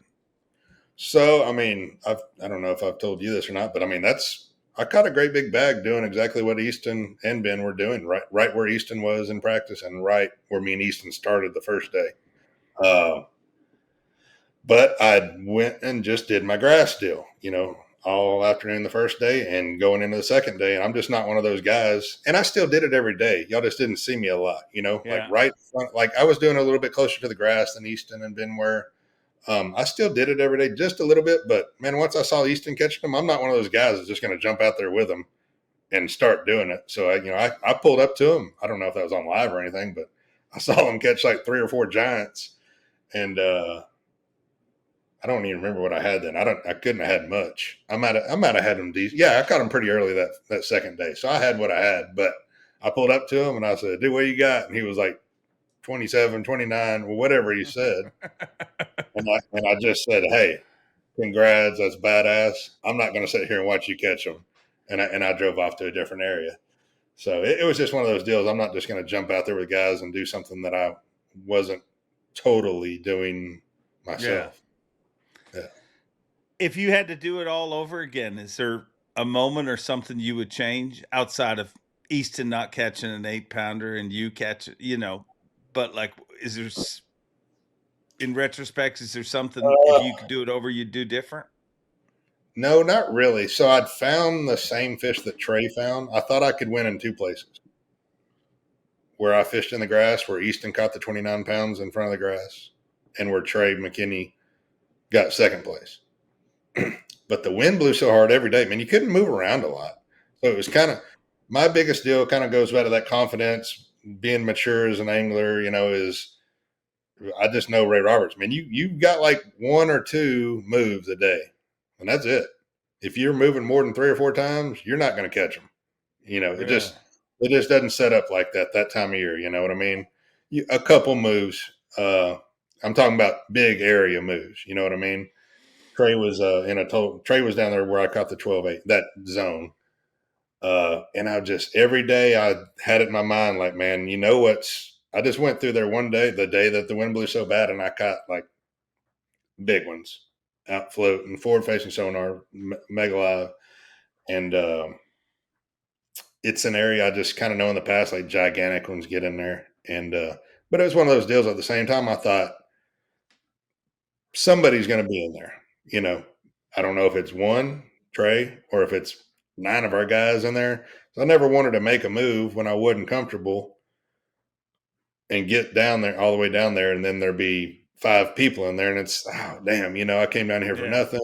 So, I mean, I don't know if I've told you this or not, but I mean, that's I caught a great big bag doing exactly what Easton and Ben were doing, right where Easton was in practice and right where me and Easton started the first day. But I went and just did my grass deal, all afternoon the first day and going into the second day. And I'm just not one of those guys. And I still did it every day. Y'all just didn't see me a lot, like right front, like I was doing a little bit closer to the grass than Easton and Ben were. I still did it every day, just a little bit. But man, once I saw Easton catching them, I'm not one of those guys that's just going to jump out there with them and start doing it. So I pulled up to him. I don't know if that was on live or anything, but I saw him catch like 3 or 4 giants, and I don't even remember what I had then. I couldn't have had much. I might have had them decent. Yeah, I caught them pretty early that second day, so I had what I had. But I pulled up to him and I said, "Dude, what you got?" And he was like 27, 29, or whatever he said. and I just said, "Hey, congrats, that's badass. I'm not going to sit here and watch you catch them." And I drove off to a different area. So it was just one of those deals. I'm not just going to jump out there with guys and do something that I wasn't totally doing myself. Yeah. If you had to do it all over again, is there a moment or something you would change outside of Easton not catching an 8-pounder and you catch it, but like, is there, in retrospect, is there something, if you could do it over, you'd do different? No, not really. So I'd found the same fish that Trey found. I thought I could win in 2 places. Where I fished in the grass, where Easton caught the 29 pounds in front of the grass, and where Trey McKinney got second place. But the wind blew so hard every day, man, you couldn't move around a lot. So it was kind of, my biggest deal kind of goes back to that confidence, being mature as an angler, is I just know Ray Roberts, man, you got like 1 or 2 moves a day. And that's it. If you're moving more than 3 or 4 times, you're not going to catch them. It just doesn't set up like that time of year. You know what I mean? A couple moves. I'm talking about big area moves. You know what I mean? Trey was Trey was down there where I caught the 12-8, that zone. And I just, every day I had it in my mind, like, man, I just went through there one day, the day that the wind blew so bad, and I caught like big ones out floating, forward facing sonar, mega live. And it's an area I just kind of know in the past, like gigantic ones get in there. And but it was one of those deals. At the same time, I thought somebody's going to be in there. I don't know if it's one Trey or if it's 9 of our guys in there. So I never wanted to make a move when I wasn't comfortable and get down there, all the way down there, and then there'd be 5 people in there, and it's, oh damn, I came down here for nothing,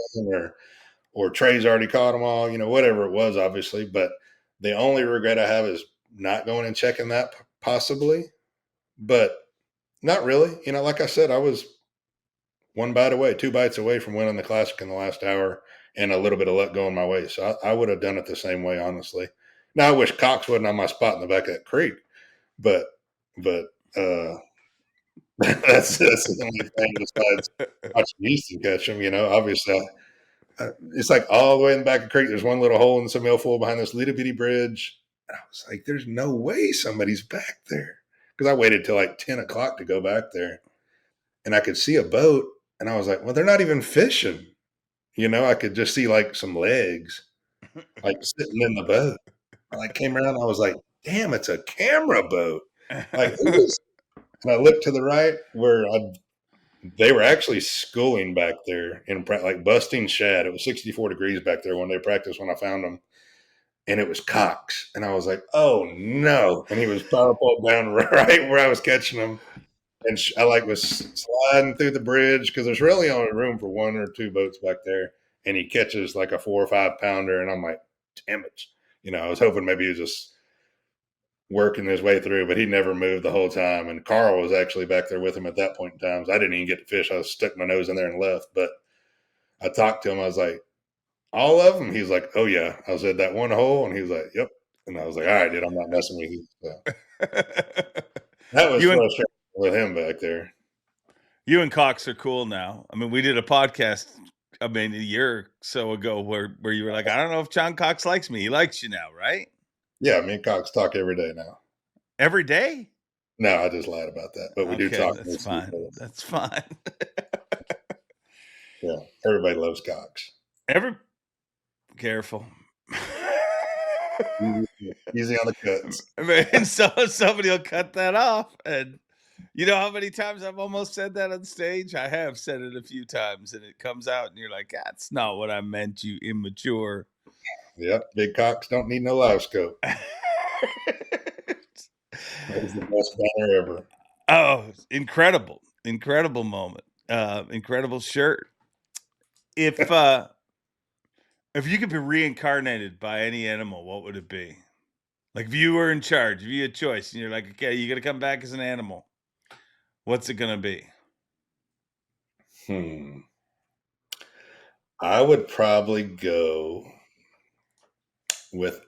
or Trey's already caught them all, whatever it was, obviously. But the only regret I have is not going and checking that, possibly, but not really. Like I said, I was 1 bite away, 2 bites away from winning the Classic in the last hour, and a little bit of luck going my way. So I would have done it the same way, honestly. Now I wish Cox wasn't on my spot in the back of that creek, but that's the only thing besides watching Houston catch them. Obviously, it's like all the way in the back of the creek. There's one little hole in some milfoil behind this little bitty bridge. And I was like, there's no way somebody's back there, because I waited till like 10 o'clock to go back there, and I could see a boat, and I was like, well, they're not even fishing. I could just see like some legs, like sitting in the boat. I came around, and I was like, damn, it's a camera boat. Like, and I looked to the right where they were actually schooling back there in like busting shad. It was 64 degrees back there when they practiced when I found them. And it was Cox. And I was like, oh no. And he was power pulled down right where I was catching them. And I was sliding through the bridge, because there's really only room for 1 or 2 boats back there. And he catches like a 4 or 5 pounder. And I'm like, damn it. I was hoping maybe he was just working his way through, but he never moved the whole time. And Carl was actually back there with him at that point in time. So I didn't even get to fish. I stuck my nose in there and left. But I talked to him. I was like, all of them? He's like, oh yeah. I was at that one hole, and he was like, yep. And I was like, all right, dude, I'm not messing with you. So that was frustrating with him back there. You and Cox are cool now. I mean, we did a podcast, a year or so ago where you were like, I don't know if John Cox likes me. He likes you now, right? Yeah, me and Cox talk every day now. Every day? No, I just lied about that. But we do talk. That's fine. That's fine. Yeah, everybody loves Cox. Careful. Easy on the cuts. And so somebody will cut that off. And you know how many times I've almost said that on stage? I have said it a few times, and it comes out, and you're like, that's not what I meant, you immature. Yep, big cocks don't need no live scope. That was the best banner ever. Oh, incredible moment. Incredible shirt. If you could be reincarnated by any animal, what would it be? Like if you were in charge, if you had a choice, and you're like, okay, you got to come back as an animal. What's it gonna be? I would probably go with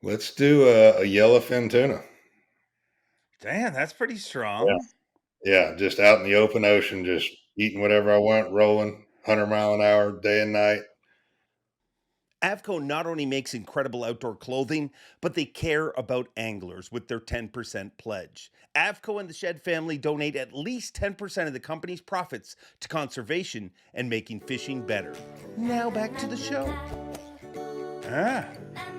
let's do a yellowfin tuna. Damn, that's pretty strong. Yeah, just out in the open ocean, just eating whatever I want, rolling 100 mile an hour, day and night. Avco not only makes incredible outdoor clothing, but they care about anglers with their 10% pledge. Avco and the Shed family donate at least 10% of the company's profits to conservation and making fishing better. Now back to the show.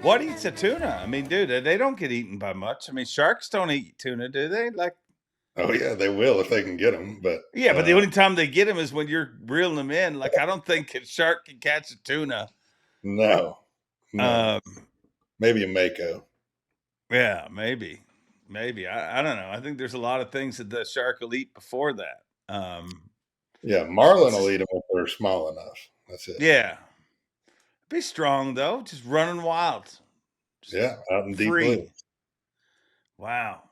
What eats a tuna? I mean, dude, they don't get eaten by much. I mean, sharks don't eat tuna, do they? Like, oh yeah, they will if they can get them. But yeah, but the only time they get them is when you're reeling them in. Like, I don't think a shark can catch a tuna. No. Maybe a mako. Yeah, maybe. I don't know. I think there's a lot of things that the shark will eat before that. Yeah, marlin will eat them if they're small enough. That's it. Yeah. Be strong though, just running wild. Just out in deep blue. Wow.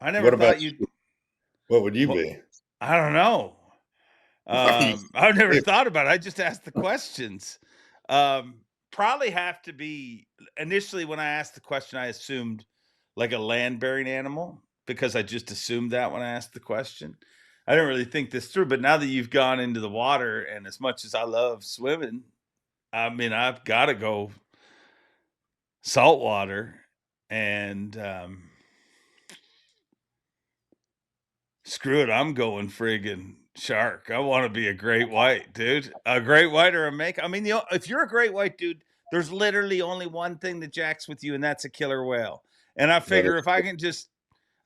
I never thought you'd. What would you be? I don't know. I've never thought about it. I just asked the questions. Probably have to be, initially when I asked the question, I assumed like a land-bearing animal because I just assumed that when I asked the question. I didn't really think this through, but now that you've gone into the water, and as much as I love swimming, I mean, I've got to go saltwater, and screw it, I'm going friggin' shark. I want to be a great white, dude. A great white or a mako. I mean, if you're a great white, dude, there's literally only one thing that jacks with you, and that's a killer whale. And I figure if I can just,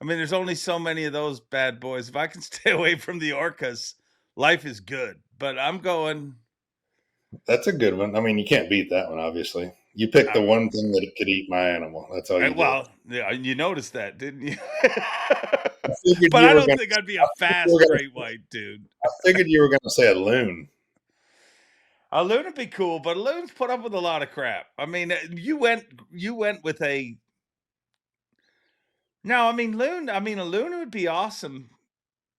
I mean, there's only so many of those bad boys. If I can stay away from the orcas, life is good. But I'm going. That's a good one. I mean, you can't beat that one, obviously. You picked the one thing that could eat my animal. That's all you did. Well, yeah, you noticed that, didn't you? But I don't think I'd be a fast great white, dude. I figured you were going to say a loon. A loon would be cool, but a loon's put up with a lot of crap. I mean, you went with a. No, I mean, a loon would be awesome,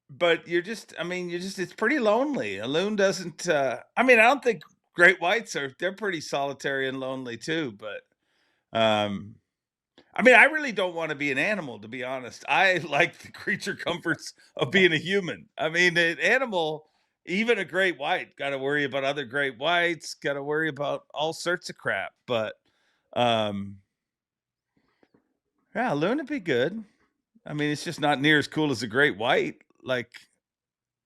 but it's pretty lonely. A loon doesn't. I mean, I don't think great whites they're pretty solitary and lonely too. But, I mean, I really don't want to be an animal, to be honest. I like the creature comforts of being a human. I mean, an animal. Even a great white, got to worry about other great whites, got to worry about all sorts of crap. But, yeah, a loon would be good. I mean, it's just not near as cool as a great white. Like,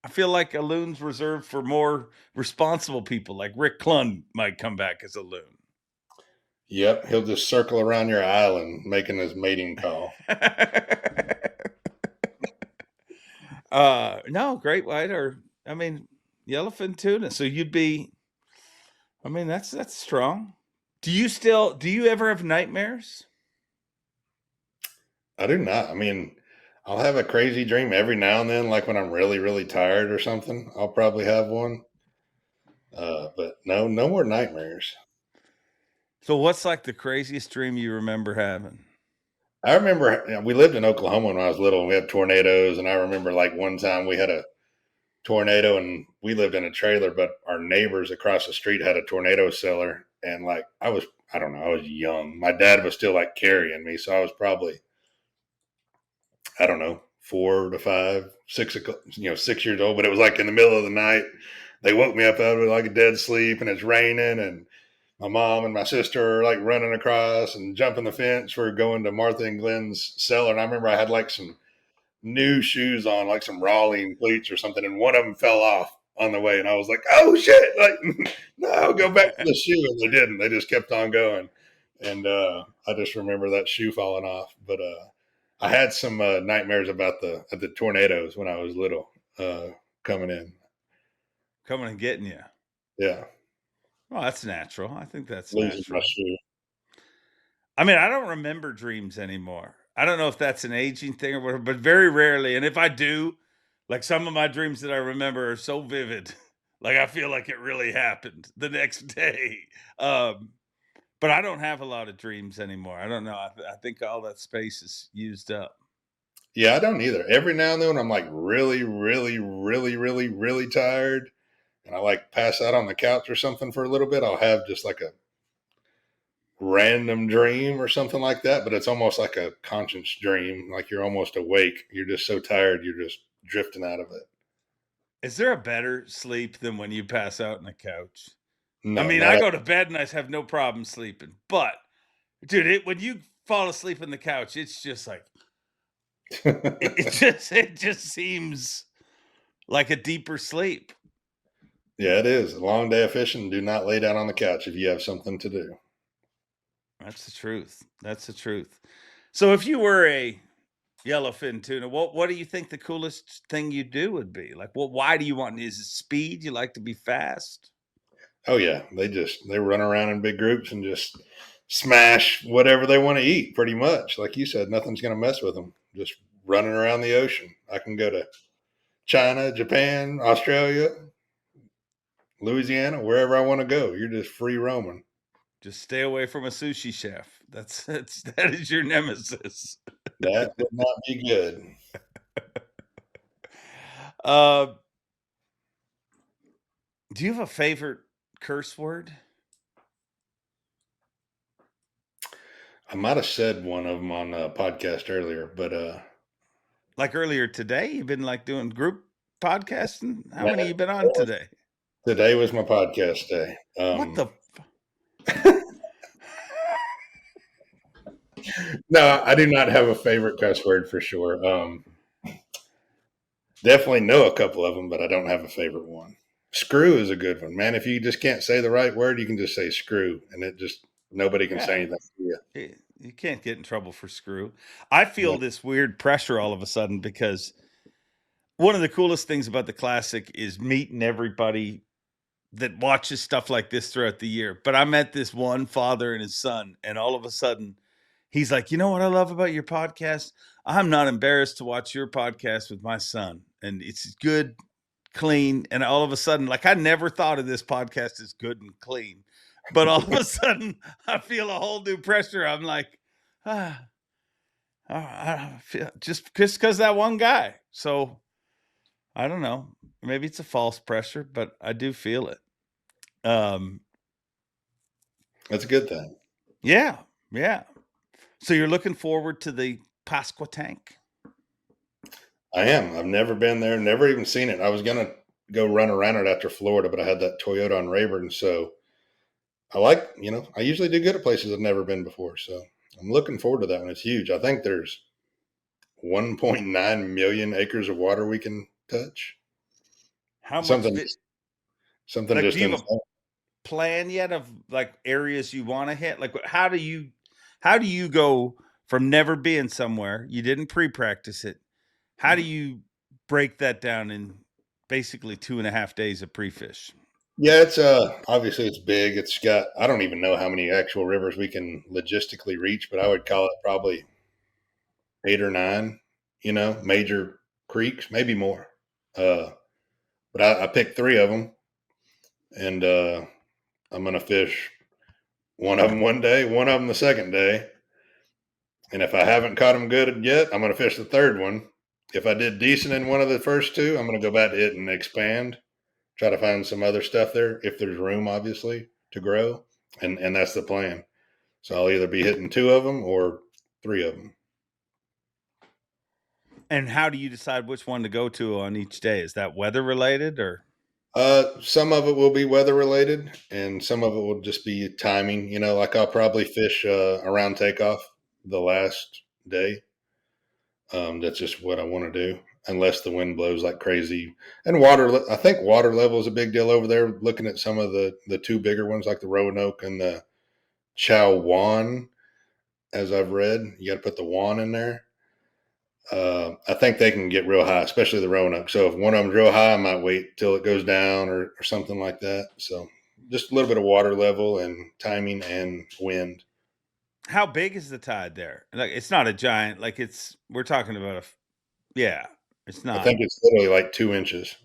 I feel like a loon's reserved for more responsible people. Like Rick Clunn might come back as a loon. Yep, he'll just circle around your island making his mating call. No, great white yellowfin tuna. So you'd be, I mean, that's strong. Do you ever have nightmares? I do not. I mean, I'll have a crazy dream every now and then, like when I'm really, really tired or something. I'll probably have one. But no more nightmares. So what's like the craziest dream you remember having? I remember we lived in Oklahoma when I was little, and we had tornadoes. And I remember like one time we had a tornado, and we lived in a trailer, but our neighbors across the street had a tornado cellar. And like, I was young. My dad was still like carrying me. So I was probably, 4 to 5, 6 years old, but it was like in the middle of the night. They woke me up out of like a dead sleep, and it's raining, and my mom and my sister are like running across and jumping the fence. We're going to Martha and Glenn's cellar. And I remember I had like some new shoes on, like some Raleigh cleats or something, and one of them fell off on the way. And I was like, oh shit, like, no, go back to the shoe. And they didn't. They just kept on going. And I just remember that shoe falling off. But I had some nightmares about the tornadoes when I was little coming in. Coming and getting you. Yeah. Well, that's natural. I think that's Losing my natural. shoe. I mean, I don't remember dreams anymore. I don't know if that's an aging thing or whatever, but very rarely. And if I do, like some of my dreams that I remember are so vivid, like I feel like it really happened the next day. But I don't have a lot of dreams anymore. I don't know. I think all that space is used up. Yeah, I don't either. Every now and then when I'm like really, really, really, really, really tired and I like pass out on the couch or something for a little bit, I'll have just like a random dream or something like that. But it's almost like a conscious dream. Like you're almost awake. You're just so tired. You're just drifting out of it. Is there a better sleep than when you pass out on the couch? No, I mean, I go to bed and I have no problem sleeping. But, dude, when you fall asleep on the couch, it's just like, it just seems like a deeper sleep. Yeah, it is. A long day of fishing. Do not lay down on the couch if you have something to do. That's the truth. That's the truth. So if you were a yellowfin tuna, what do you think the coolest thing you do would be? Like, why do you want? Is it speed? You like to be fast? Oh yeah, they run around in big groups and just smash whatever they want to eat. Pretty much, like you said, nothing's going to mess with them. Just running around the ocean. I can go to China, Japan, Australia, Louisiana, wherever I want to go. You're just free roaming. Just stay away from a sushi chef. That is your nemesis. That would not be good. Do you have a favorite curse word? I might have said one of them on a podcast earlier, but like earlier today, you've been like doing group podcasting. How many have you been on today? Today was my podcast day. What the? No, I do not have a favorite cuss word for sure. Definitely know a couple of them, but I don't have a favorite one. Screw is a good one, man. If you just can't say the right word, you can just say screw, and it just nobody can say anything to you. You can't get in trouble for screw. I feel this weird pressure all of a sudden because one of the coolest things about the Classic is meeting everybody that watches stuff like this throughout the year. But I met this one father and his son, and all of a sudden he's like, you know what I love about your podcast? I'm not embarrassed to watch your podcast with my son. And it's good, clean. And all of a sudden, like I never thought of this podcast as good and clean. But all of a sudden, I feel a whole new pressure. I'm like, I feel just because that one guy. So I don't know. Maybe it's a false pressure, but I do feel it. That's a good thing. Yeah. So you're looking forward to the Pasqua tank? I am. I've never been there, never even seen it. I was going to go run around it after Florida, but I had that Toyota on Rayburn. So I usually do good at places I've never been before. So I'm looking forward to that one. It's huge. I think there's 1.9 million acres of water we can touch. How much? Something like, just do you have insane. a plan yet of like areas you want to hit? Like, how do you go from never being somewhere? You didn't pre-practice it. How do you break that down in basically 2.5 days of pre-fish? Yeah, it's obviously it's big. It's got, I don't even know how many actual rivers we can logistically reach, but I would call it probably 8 or 9, major creeks, maybe more. But I picked 3 of them, and I'm going to fish one of them one day, one of them the second day. And if I haven't caught them good yet, I'm going to fish the third one. If I did decent in one of the first 2, I'm going to go back to it and expand. Try to find some other stuff there if there's room, obviously, to grow. And that's the plan. So I'll either be hitting 2 of them or 3 of them. And how do you decide which one to go to on each day? Is that weather related or? Some of it will be weather related and some of it will just be timing. Like I'll probably fish around takeoff the last day. That's just what I want to do, unless the wind blows like crazy. And I think water level is a big deal over there. Looking at some of the two bigger ones, like the Roanoke and the Chow Wan, as I've read, you got to put the Wan in there. I think they can get real high, especially the Roanoke. So if one of them's real high, I might wait till it goes down or something like that. So just a little bit of water level and timing and wind. How big is the tide there? Like, it's not a giant. Like, we're talking about it's I not. think it's literally like 2 inches.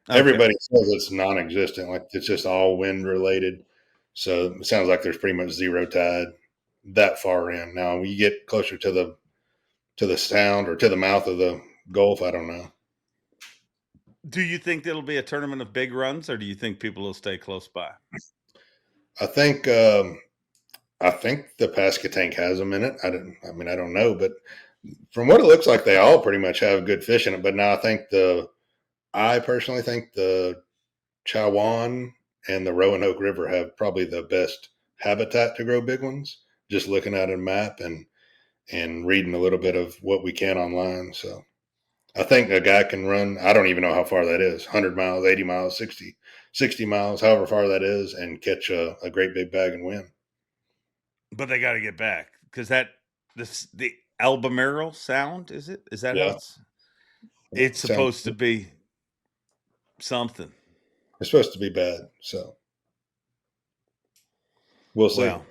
Okay. Everybody says it's non-existent, like it's just all wind related. So it sounds like there's pretty much zero tide that far in. Now, when you get closer to the sound or to the mouth of the Gulf, I don't know. Do you think it'll be a tournament of big runs, or do you think people will stay close by? I think the Pascatank has them in it. I don't know, but from what it looks like, they all pretty much have good fish in it. But now I personally think the Chowan and the Roanoke River have probably the best habitat to grow big ones. Just looking at a map and reading a little bit of what we can online. So I think a guy can run, I don't even know how far that is, 100 miles, 80 miles, 60 miles, however far that is, and catch a great big bag and win. But they got to get back, because the Albemarle Sound, is it? Is that how it's supposed to be something? It's supposed to be bad, so we'll see. Well,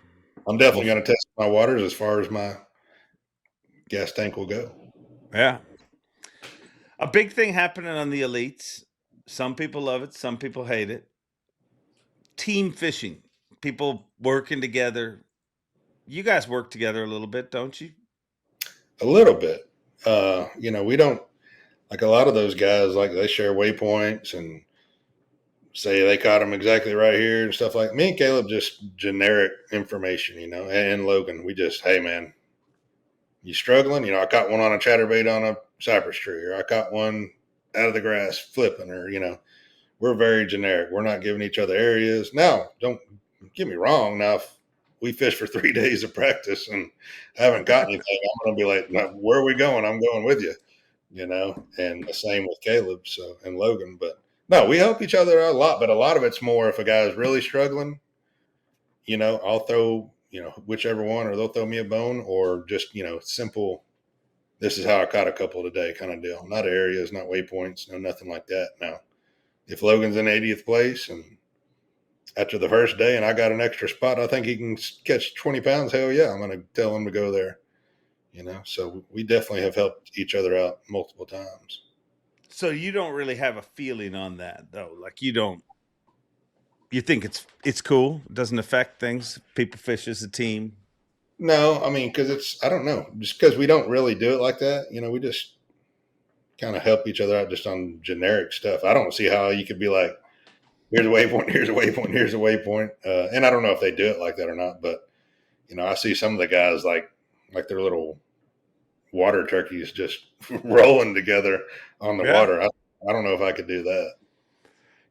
I'm definitely going to test my waters as far as my gas tank will go. Yeah. A big thing happening on the elites. Some people love it. Some people hate it. Team fishing. People working together. You guys work together a little bit, don't you? A little bit. We don't, like a lot of those guys, like they share waypoints and say they caught them exactly right here and stuff like me and Caleb, just generic information, and Logan, we just, hey man, you struggling? I caught one on a chatterbait on a cypress tree, or I caught one out of the grass flipping, or, we're very generic. We're not giving each other areas. Now, don't get me wrong. Now, if we fish for 3 days of practice and haven't got anything, I'm going to be like, no, where are we going? I'm going with you, and the same with Caleb and Logan. But no, we help each other out a lot, but a lot of it's more if a guy is really struggling, I'll throw, whichever one, or they'll throw me a bone, or just, simple, this is how I caught a couple today kind of deal. Not areas, not waypoints, no, nothing like that. Now, if Logan's in 80th place and after the first day and I got an extra spot, I think he can catch 20 pounds. Hell yeah, I'm going to tell him to go there. So we definitely have helped each other out multiple times. So you don't really have a feeling on that, though? Like, you think it's cool? It doesn't affect things? People fish as a team? No, I mean, because I don't know, just because we don't really do it like that. We just kind of help each other out just on generic stuff. I don't see how you could be like, here's a waypoint, here's a waypoint, here's a waypoint. And I don't know if they do it like that or not, but, I see some of the guys like their little water turkeys just rolling together on the water. I don't know if I could do that.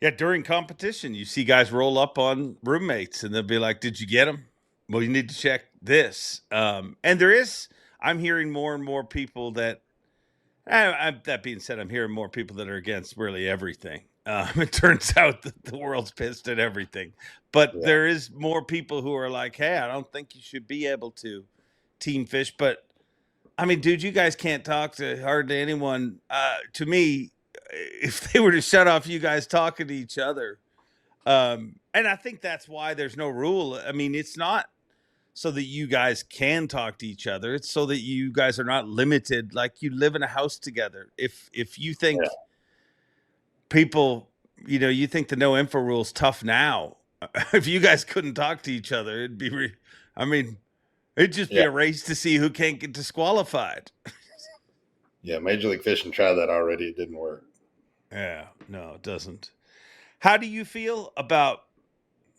Yeah, during competition, you see guys roll up on roommates and they'll be like, did you get them? Well, you need to check this. And I'm hearing more and more people that being said, I'm hearing more people that are against really everything. It turns out that the world's pissed at everything, but there is more people who are like, hey, I don't think you should be able to team fish. But I mean, dude, you guys can't talk to hardly anyone. To me, if they were to shut off you guys talking to each other, and I think that's why there's no rule. I mean, it's not so that you guys can talk to each other. It's so that you guys are not limited. Like, you live in a house together. If you think people, you think the no info rule is tough now, if you guys couldn't talk to each other, it'd be, it'd just be a race to see who can't get disqualified. Yeah, Major League Fishing tried that already. It didn't work. Yeah, no, it doesn't. How do you feel about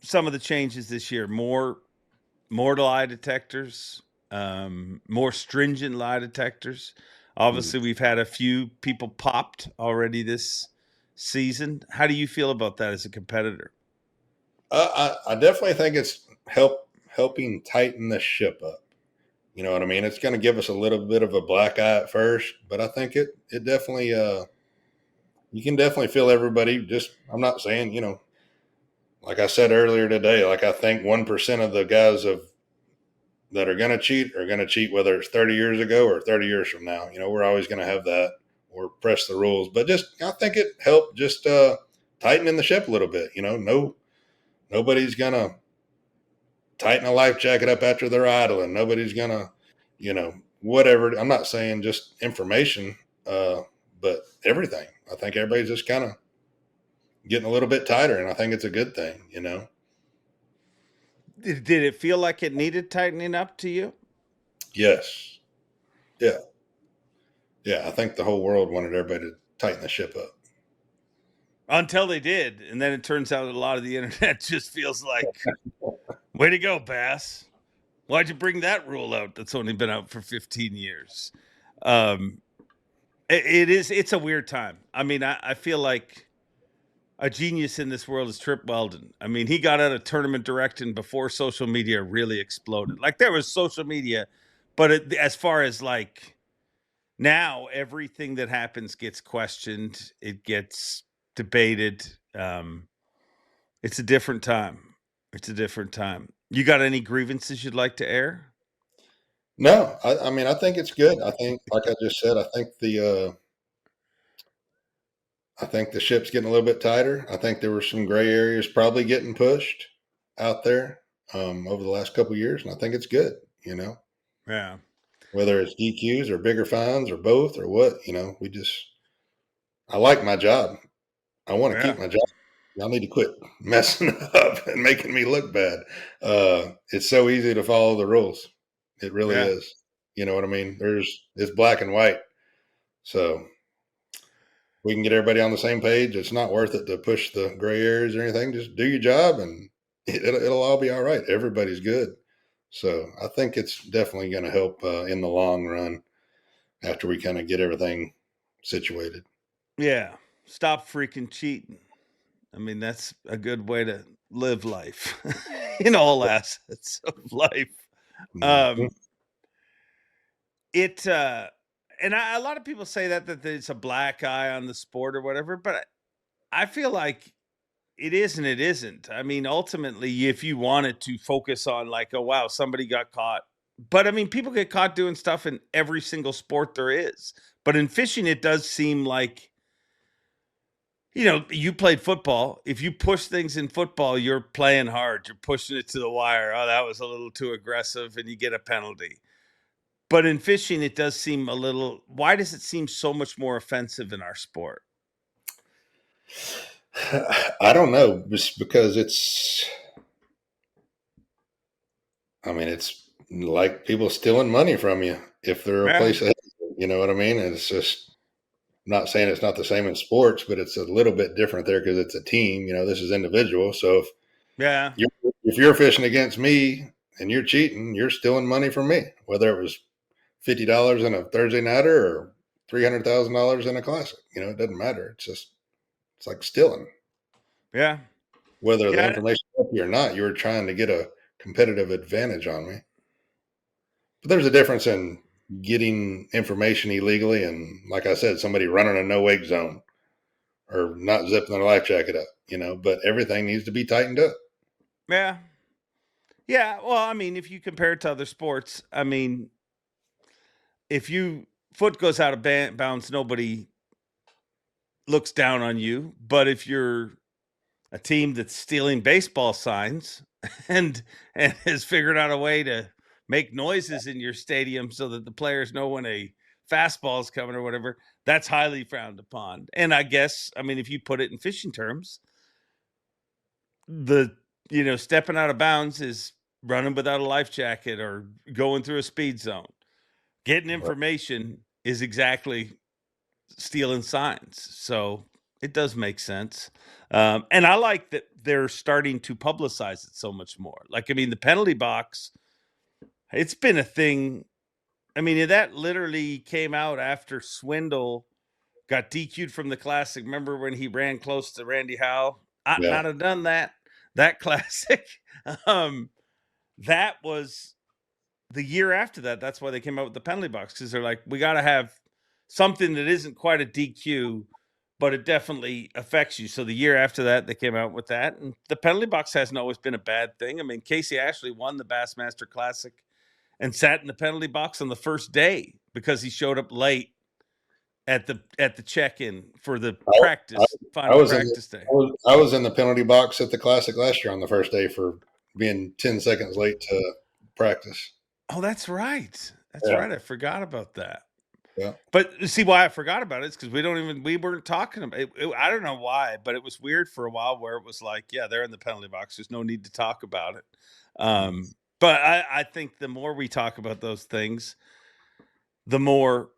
some of the changes this year? More lie detectors, more stringent lie detectors. Obviously, we've had a few people popped already this season. How do you feel about that as a competitor? I definitely think it's helping tighten the ship up. You know what I mean? It's going to give us a little bit of a black eye at first, but I think it definitely, you can definitely feel everybody. Just, I'm not saying, like I said earlier today, like I think 1% of the guys that are going to cheat, whether it's 30 years ago or 30 years from now. We're always going to have that or press the rules, but I think it helped just tightening the ship a little bit. Nobody's going to tighten a life jacket up after they're idling. Nobody's going to, whatever. I'm not saying just information, but everything. I think everybody's just kind of getting a little bit tighter, and I think it's a good thing. Did it feel like it needed tightening up to you? Yes. Yeah. Yeah. I think the whole world wanted everybody to tighten the ship up. Until they did. And then it turns out a lot of the internet just feels like, way to go, Bass. Why'd you bring that rule out that's only been out for 15 years? It's a weird time. I mean, I feel like a genius in this world is Trip Weldon. I mean, he got out of tournament directing before social media really exploded. Like, there was social media, but as far as like now, everything that happens gets questioned. It gets debated. It's a different time. It's a different time. You got any grievances you'd like to air? No, I mean, I think it's good. I think, like I just said, I think the ship's getting a little bit tighter. I think there were some gray areas probably getting pushed out there over the last couple of years, and I think it's good. Yeah. Whether it's DQs or bigger fines or both or what, I like my job. I want to keep my job. Y'all need to quit messing up and making me look bad. It's so easy to follow the rules. It really is. You know what I mean? It's black and white. So we can get everybody on the same page. It's not worth it to push the gray areas or anything. Just do your job and it'll all be all right. Everybody's good. So I think it's definitely going to help in the long run after we kind of get everything situated. Yeah. Stop freaking cheating. I mean, that's a good way to live life in all assets of life. Mhm. And a lot of people say that it's a black eye on the sport or whatever, but I feel like it is and it isn't. I mean, ultimately, if you wanted to focus on like, oh, wow, somebody got caught. But I mean, people get caught doing stuff in every single sport there is. But in fishing, it does seem like, you played football. If you push things in football, you're playing hard. You're pushing it to the wire. Oh, that was a little too aggressive, and you get a penalty. But in fishing, it does seem a little. Why does it seem so much more offensive in our sport? I don't know, just because it's like people stealing money from you if they're a place ahead. You know what I mean? And it's just, I'm not saying it's not the same in sports, but it's a little bit different there because it's a team. This is individual. So if you're fishing against me and you're cheating, you're stealing money from me, whether it was $50 in a Thursday nighter or $300,000 in a classic. It doesn't matter. It's like stealing. Yeah. Whether the information helped you or not, you were trying to get a competitive advantage on me. But there's a difference in getting information illegally and, like I said, somebody running a no-wake zone or not zipping their life jacket up, but everything needs to be tightened up. Yeah. Yeah. Well, I mean, if you compare it to other sports, I mean, if you foot goes out of bounds, nobody looks down on you. But if you're a team that's stealing baseball signs and has figured out a way to make noises in your stadium so that the players know when a fastball is coming or whatever, that's highly frowned upon. And I guess, I mean, if you put it in fishing terms, stepping out of bounds is running without a life jacket or going through a speed zone. Getting information is exactly stealing signs. So it does make sense. And I like that they're starting to publicize it so much more. Like, I mean, the penalty box, it's been a thing. I mean, that literally came out after Swindle got DQ'd from the Classic. Remember when he ran close to Randy Howell? Not have done that Classic. That was the year after that, that's why they came out with the penalty box, because they're like, we got to have something that isn't quite a DQ, but it definitely affects you. So the year after that, they came out with that. And the penalty box hasn't always been a bad thing. I mean, Casey Ashley won the Bassmaster Classic and sat in the penalty box on the first day because he showed up late at the check-in for the I final was practice day. I was in the penalty box at the Classic last year on the first day for being 10 seconds late to practice. Oh, that's right. That's Yeah. right. I forgot about that. Yeah. But see why I forgot about it is because we weren't talking about it. I don't know why, but it was weird for a while where it was like, yeah, they're in the penalty box. There's no need to talk about it. But I think the more we talk about those things, the more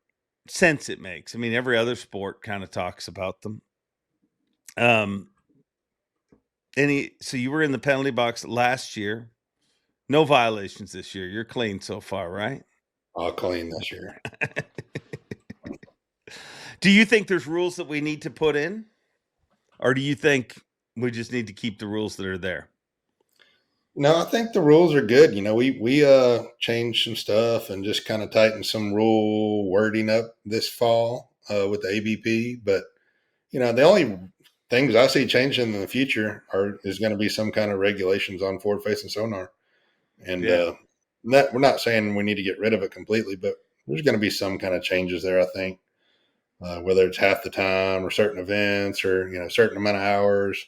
sense it makes. I mean, every other sport kind of talks about them. So you were in the penalty box last year. No violations this year. You're clean so far, right? I'll clean this year. Do you think there's rules that we need to put in? Or do you think we just need to keep the rules that are there? No, I think the rules are good. You know, we changed some stuff and just kind of tightened some rule wording up this fall with the ABP. But, you know, the only things I see changing in the future is going to be some kind of regulations on forward facing sonar. And we're not saying we need to get rid of it completely, but there's going to be some kind of changes there, I think. Whether it's half the time or certain events or, you know, certain amount of hours.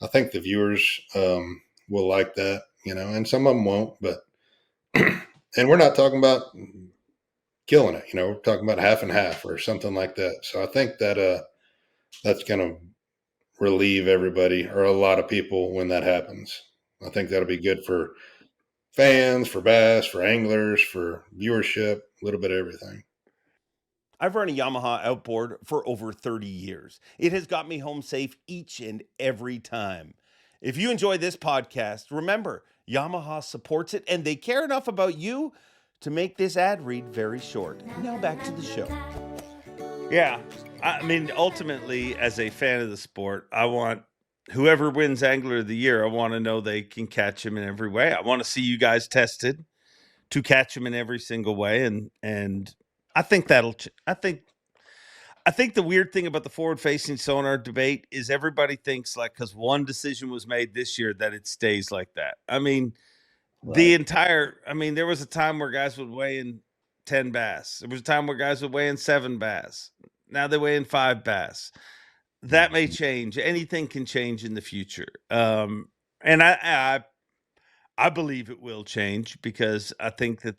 I think the viewers will like that, you know, and some of them won't, but, and we're not talking about killing it, you know, we're talking about half and half or something like that. So I think that that's going to relieve everybody or a lot of people when that happens. I think that'll be good for fans, for bass, for anglers, for viewership, a little bit of everything. I've run a Yamaha outboard for over 30 years. It has got me home safe each and every time. If you enjoy this podcast, remember, Yamaha supports it and they care enough about you to make this ad read very short. Now back to the show. Yeah. I mean, ultimately, as a fan of the sport, I want whoever wins Angler of the Year, I want to know they can catch him in every way. I want to see you guys tested to catch him in every single way. And I think I think the weird thing about the forward-facing sonar debate is everybody thinks like because one decision was made this year that it stays like that. I mean, there was a time where guys would weigh in 10 bass. There was a time where guys would weigh in 7 bass. Now they weigh in 5 bass. That may change. Anything can change in the future. And I believe it will change because I think that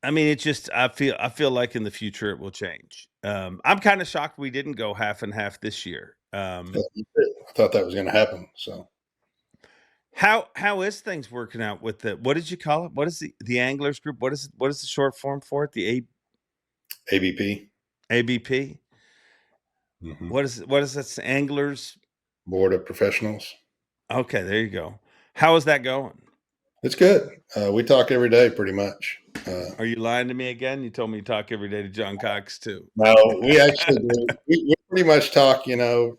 I feel like in the future it will change. I'm kind of shocked we didn't go half and half this year. I thought that was going to happen. So how is things working out with what did you call it? What is the anglers group? What is the short form for it? The ABP. ABP. Mm-hmm. What is that? Anglers Board of Professionals. Okay, there you go. How is that going? It's good. We talk every day, pretty much. Are you lying to me again? You told me you talk every day to John Cox too. No, we actually do. We pretty much talk, you know,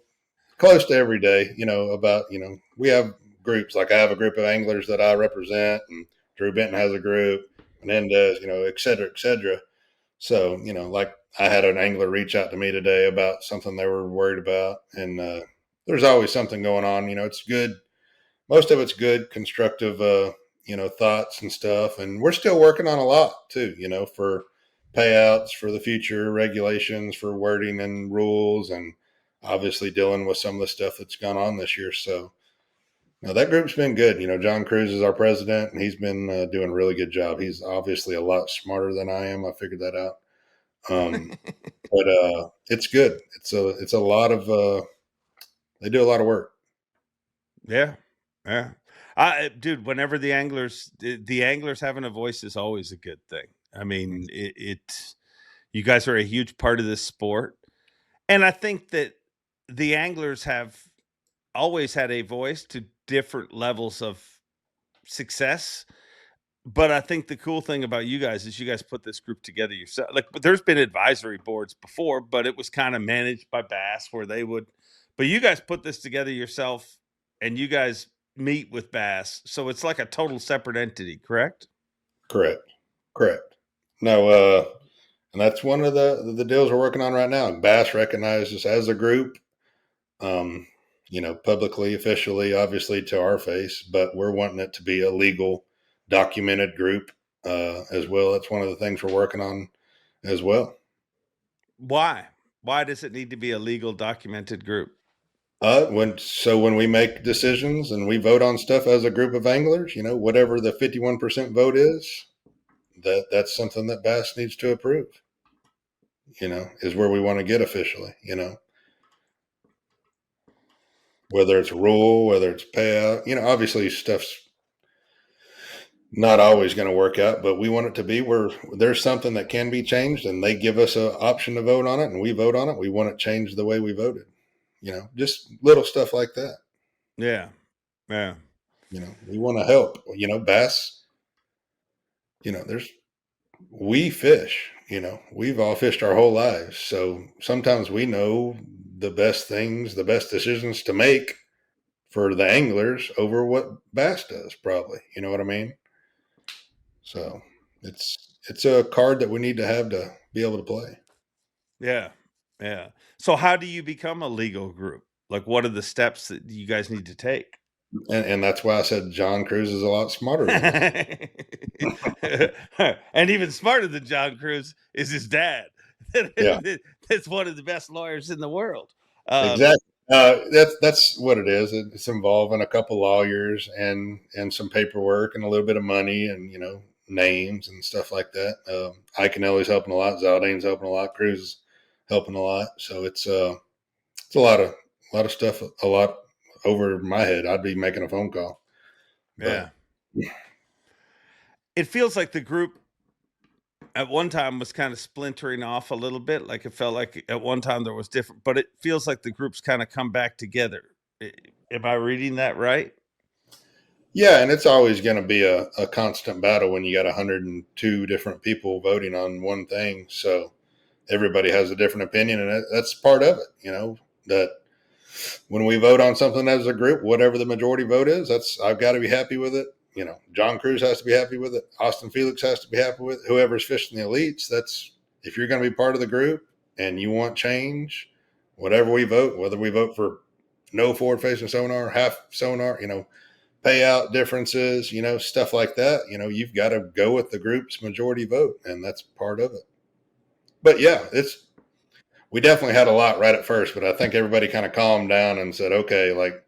close to every day. You know, about, you know, we have groups. Like I have a group of anglers that I represent, and Drew Benton has a group, Menendez, you know, et cetera, et cetera. So, you know, like I had an angler reach out to me today about something they were worried about, and there's always something going on. You know, it's good. Most of it's good, constructive, you know, thoughts and stuff. And we're still working on a lot too, you know, for payouts for the future, regulations for wording and rules, and obviously dealing with some of the stuff that's gone on this year. So, you know, that group's been good. You know, John Cruz is our president, and he's been doing a really good job. He's obviously a lot smarter than I am. I figured that out. But it's good. It's a lot of they do a lot of work. Yeah. Dude, whenever the anglers having a voice is always a good thing. I mean, you guys are a huge part of this sport. And I think that the anglers have always had a voice to different levels of success. But I think the cool thing about you guys is you guys put this group together yourself. Like, there's been advisory boards before, but it was kind of managed by Bass where they would, but you guys put this together yourself, and you guys meet with bass. So it's like a total separate entity, correct? Correct. No, and that's one of the deals we're working on right now. Bass recognizes as a group, um, publicly, officially, obviously to our face, but we're wanting it to be a legal, documented group as well. That's one of the things we're working on as well. Why? Why does it need to be a legal documented group? When we make decisions and we vote on stuff as a group of anglers, whatever the 51% vote is, that's something that Bass needs to approve. Is where we want to get officially. Whether it's rule, whether it's payout, obviously stuff's not always going to work out, but we want it to be where there's something that can be changed and they give us an option to vote on it and we vote on it. We want it changed the way we voted, just little stuff like that. Yeah. We want to help, bass, we fish, we've all fished our whole lives. So sometimes we know the best things, the best decisions to make for the anglers over what bass does, probably. You know what I mean? So it's a card that we need to have to be able to play. Yeah. So how do you become a legal group? Like, what are the steps that you guys need to take? And that's why I said John Cruz is a lot smarter than me. And even smarter than John Cruz is his dad. Yeah. That's one of the best lawyers in the world. Exactly. That's what it is. It's involving a couple lawyers and some paperwork and a little bit of money and names and stuff like that. Iconelli's helping a lot. Zaldane's helping a lot. Cruz is helping a lot. So it's a lot of stuff. A lot over my head. I'd be making a phone call. Yeah. It feels like the group at one time was kind of splintering off a little bit. Like it felt like at one time there was different, but it feels like the group's kind of come back together. Am I reading that right? Yeah, and it's always going to be a constant battle when you got 102 different people voting on one thing. So everybody has a different opinion, and that's part of it. That when we vote on something as a group, whatever the majority vote is, I've got to be happy with it. John Cruz has to be happy with it. Austin Felix has to be happy with it. Whoever's fishing the elites. That's if you're going to be part of the group and you want change, whatever we vote, whether we vote for no forward facing sonar, half sonar, payout differences, stuff like that, you've got to go with the group's majority vote, and that's part of it. But yeah, we definitely had a lot right at first, but I think everybody kind of calmed down and said, okay, like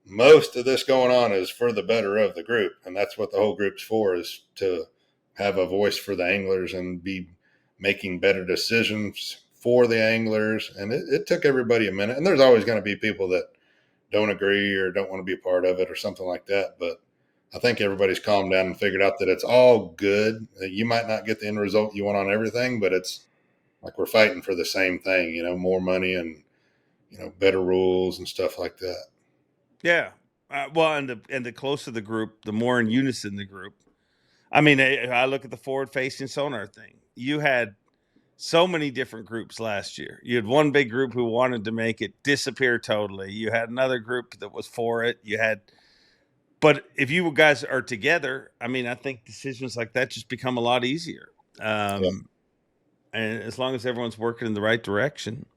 most of this going on is for the better of the group. And that's what the whole group's for, is to have a voice for the anglers and be making better decisions for the anglers. And it took everybody a minute. And there's always going to be people that don't agree or don't want to be a part of it or something like that. But I think everybody's calmed down and figured out that it's all good. You might not get the end result you want on everything, but it's like we're fighting for the same thing, more money and, better rules and stuff like that. Yeah. Well, and the closer the group, the more in unison the group. I mean, I look at the forward-facing sonar thing. You had so many different groups last year. You had one big group who wanted to make it disappear totally. You had another group that was for it. But if you guys are together, I mean, I think decisions like that just become a lot easier. And as long as everyone's working in the right direction.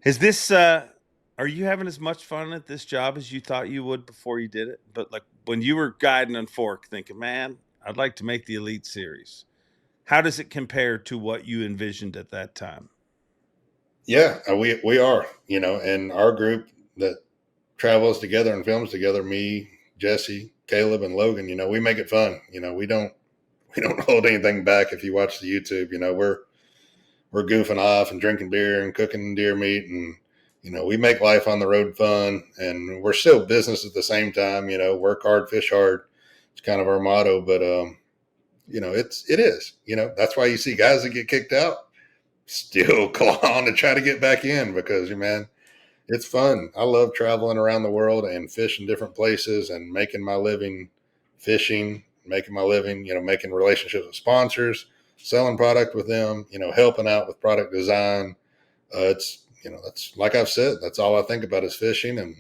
Is this, are you having as much fun at this job as you thought you would before you did it? But like when you were guiding on Fork thinking, man, I'd like to make the Elite Series. How does it compare to what you envisioned at that time? Yeah, we are, and our group that travels together and films together, me, Jesse, Caleb, and Logan, we make it fun. We don't hold anything back. If you watch the YouTube, we're goofing off and drinking beer and cooking deer meat, and we make life on the road fun, and we're still business at the same time. Work hard, fish hard. It's kind of our motto, but it is. That's why you see guys that get kicked out still claw on to try to get back in, because man, it's fun. I love traveling around the world and fishing different places and making my living fishing, making my living, making relationships with sponsors, selling product with them, helping out with product design. It's, that's like I've said, that's all I think about is fishing. And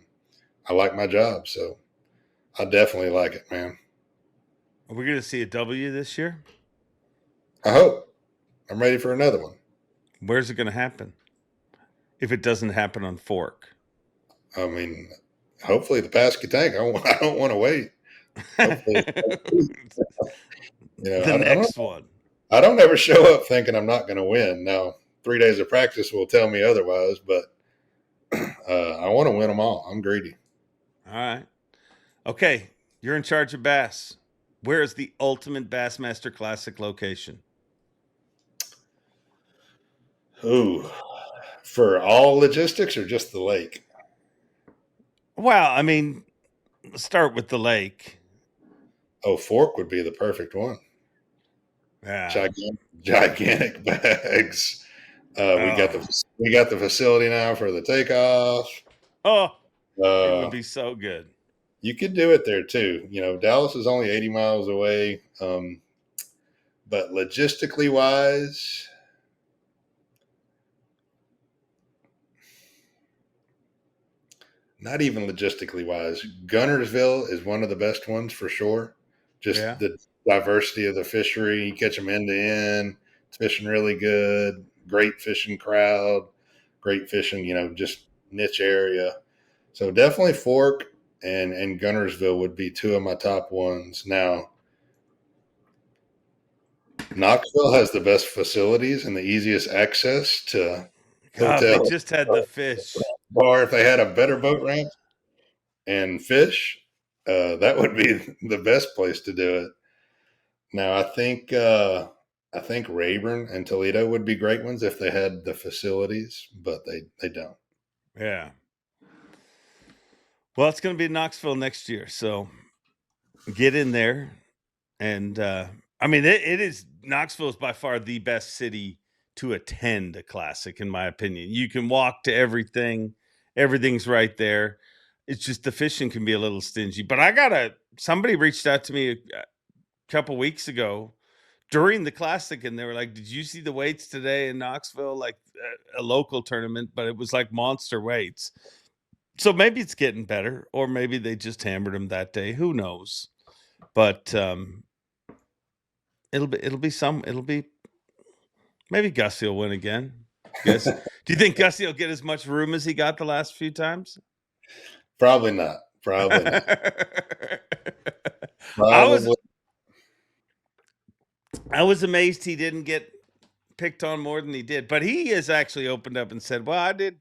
I like my job. So I definitely like it, man. Are we going to see a W this year? I hope. I'm ready for another one. Where's it going to happen? If it doesn't happen on Fork. I mean, hopefully the Pascatank. I don't want to wait. Hopefully, The next one. I don't ever show up thinking I'm not going to win. Now, 3 days of practice will tell me otherwise, but I want to win them all. I'm greedy. All right. Okay. You're in charge of bass. Where is the ultimate Bassmaster Classic location? Ooh, for all logistics or just the lake? Well, I mean, start with the lake. Oh, Fork would be the perfect one. Yeah. Gigantic bags. We got the facility now for the takeoff. Oh, it would be so good. You could do it there too. Dallas is only 80 miles away. But logistically wise, not even logistically wise, Gunnersville is one of the best ones for sure. Just the diversity of the fishery. You catch them end to end. It's fishing really good. Great fishing crowd. Great fishing, just niche area. So definitely Fork and Gunnersville would be two of my top ones. Now, Knoxville has the best facilities and the easiest access to God, hotel. they just had the fish. Or if they had a better boat ramp and fish, that would be the best place to do it. Now, I think Rayburn and Toledo would be great ones if they had the facilities, but they don't. Yeah. Well, it's going to be Knoxville next year, so get in there. And I mean, it is Knoxville is by far the best city to attend a classic, in my opinion. You can walk to everything; everything's right there. It's just the fishing can be a little stingy. But somebody reached out to me a couple weeks ago during the classic, and they were like, "Did you see the weights today in Knoxville? Like a local tournament, but it was like monster weights." So maybe it's getting better, or maybe they just hammered him that day. Who knows? But it'll be maybe Gussie will win again. Yes. Do you think Gussie will get as much room as he got the last few times? Probably not. Probably not. I was amazed he didn't get picked on more than he did, but he has actually opened up and said, "Well, I did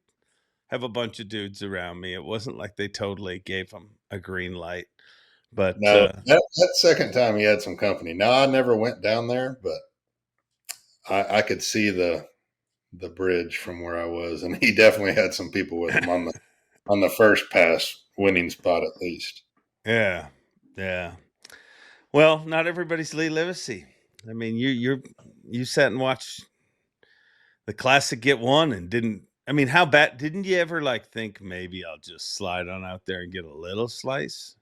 have a bunch of dudes around me. It wasn't like they totally gave him a green light." But no, that second time he had some company. Now, I never went down there, but I could see the bridge from where I was, and he definitely had some people with him on the first pass winning spot at least. Yeah. Well, not everybody's Lee Livesay. I mean, you sat and watched the classic get won and didn't. I mean, how bad didn't you ever think maybe I'll just slide on out there and get a little slice?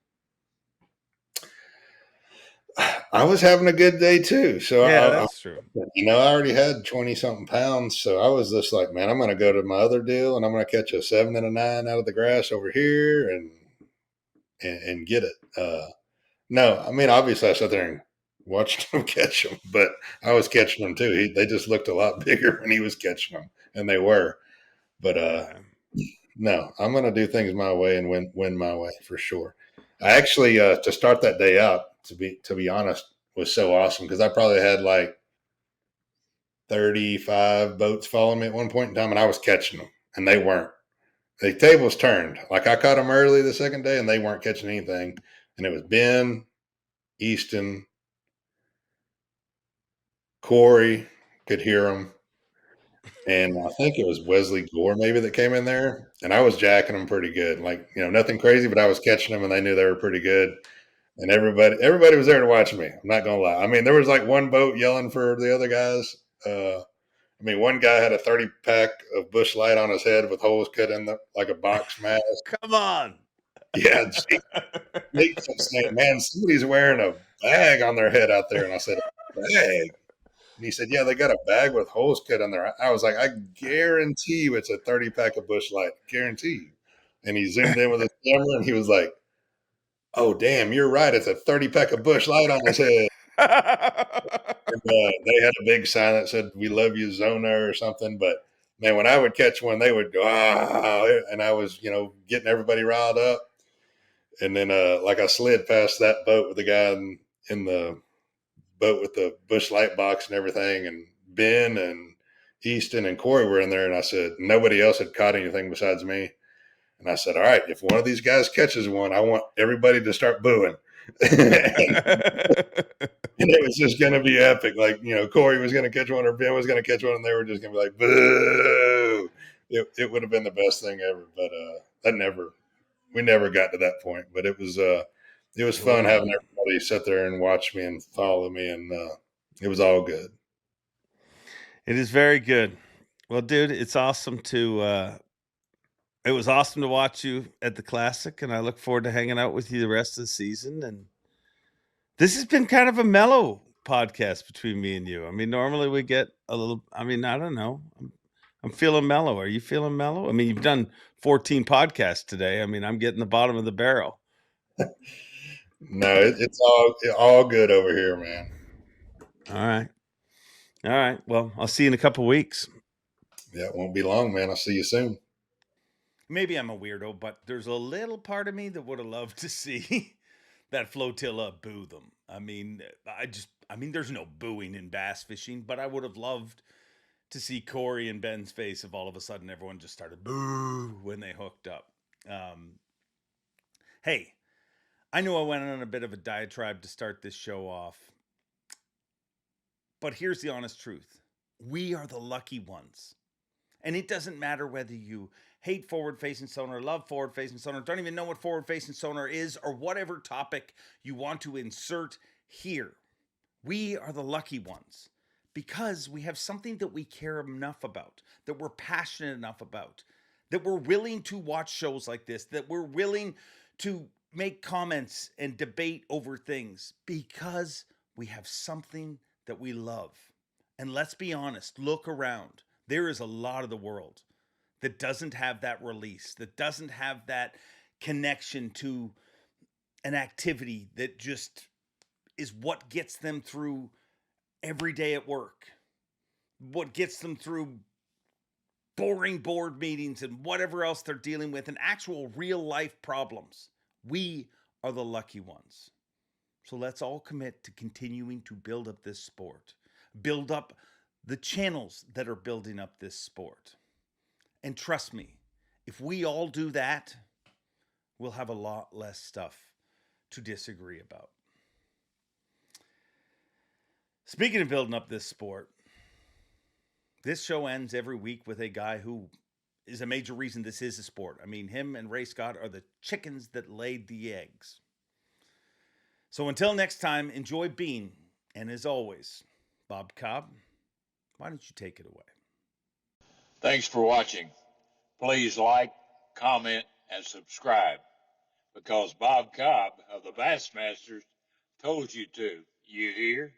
I was having a good day too. So yeah, that's true. I already had 20 something pounds. So I was just like, man, I'm going to go to my other deal and I'm going to catch a 7 and a 9 out of the grass over here and get it. No, I mean, obviously I sat there and watched him catch them, but I was catching them too. They just looked a lot bigger when he was catching them, and they were. But no, I'm going to do things my way and win my way for sure. I actually to start that day out, to be honest, was so awesome because I probably had 35 boats following me at one point in time, and I was catching them, and they weren't. The tables turned. I caught them early the second day, and they weren't catching anything. And it was Ben, Easton, Corey, could hear them. And I think it was Wesley Gore maybe that came in there, and I was jacking them pretty good. Nothing crazy, but I was catching them, and they knew they were pretty good. And everybody was there to watch me. I'm not gonna lie. I mean, there was one boat yelling for the other guys. One guy had a 30-pack of Busch Light on his head with holes cut in like a box mask. Come on. Yeah, they kept saying, "Man, somebody's wearing a bag on their head out there." And I said, "A bag?" And he said, "Yeah, they got a bag with holes cut in there." I was like, "I guarantee you it's a 30-pack of Busch Light. Guarantee you." And he zoomed in with his camera, and he was like, "Oh, damn, you're right. It's a 30-pack of Busch Light on his head." And, they had a big sign that said, "We love you, Zona," or something. But man, when I would catch one, they would go, "Ah," and I was, getting everybody riled up. And then, like I slid past that boat with the guy in the boat with the Busch Light box and everything, and Ben and Easton and Corey were in there, and I said nobody else had caught anything besides me. And I said, all right, if one of these guys catches one, I want everybody to start booing. And it was just going to be epic. Like, Corey was going to catch one or Ben was going to catch one, and they were just going to be like, boo. It would have been the best thing ever. But we never got to that point. But it was fun having everybody sit there and watch me and follow me. And it was all good. It is very good. Well, dude, it's awesome it was awesome to watch you at the Classic, and I look forward to hanging out with you the rest of the season. And this has been kind of a mellow podcast between me and you. I mean, normally we get a little, I don't know. I'm feeling mellow. Are you feeling mellow? I mean, you've done 14 podcasts today. I mean, I'm getting the bottom of the barrel. No, it's all good over here, man. All right. Well, I'll see you in a couple weeks. Yeah, it won't be long, man. I'll see you soon. Maybe I'm a weirdo, but there's a little part of me that would have loved to see that flotilla boo them. I mean, there's no booing in bass fishing, but I would have loved to see Corey and Ben's face if all of a sudden everyone just started boo when they hooked up. Hey, I know I went on a bit of a diatribe to start this show off, but here's the honest truth. We are the lucky ones. And it doesn't matter whether you hate forward-facing sonar, love forward-facing sonar, don't even know what forward-facing sonar is, or whatever topic you want to insert here. We are the lucky ones because we have something that we care enough about, that we're passionate enough about, that we're willing to watch shows like this, that we're willing to make comments and debate over things because we have something that we love. And let's be honest, look around. There is a lot of the world that doesn't have that release, that doesn't have that connection to an activity that just is what gets them through every day at work, what gets them through boring board meetings and whatever else they're dealing with, and actual real life problems. We are the lucky ones. So let's all commit to continuing to build up this sport, build up the channels that are building up this sport. And trust me, if we all do that, we'll have a lot less stuff to disagree about. Speaking of building up this sport, this show ends every week with a guy who is a major reason this is a sport. I mean, him and Ray Scott are the chickens that laid the eggs. So until next time, enjoy Bean. And as always, Bob Cobb, why don't you take it away? Thanks for watching. Please like, comment, and subscribe because Bob Cobb of the Bassmasters told you to. You hear?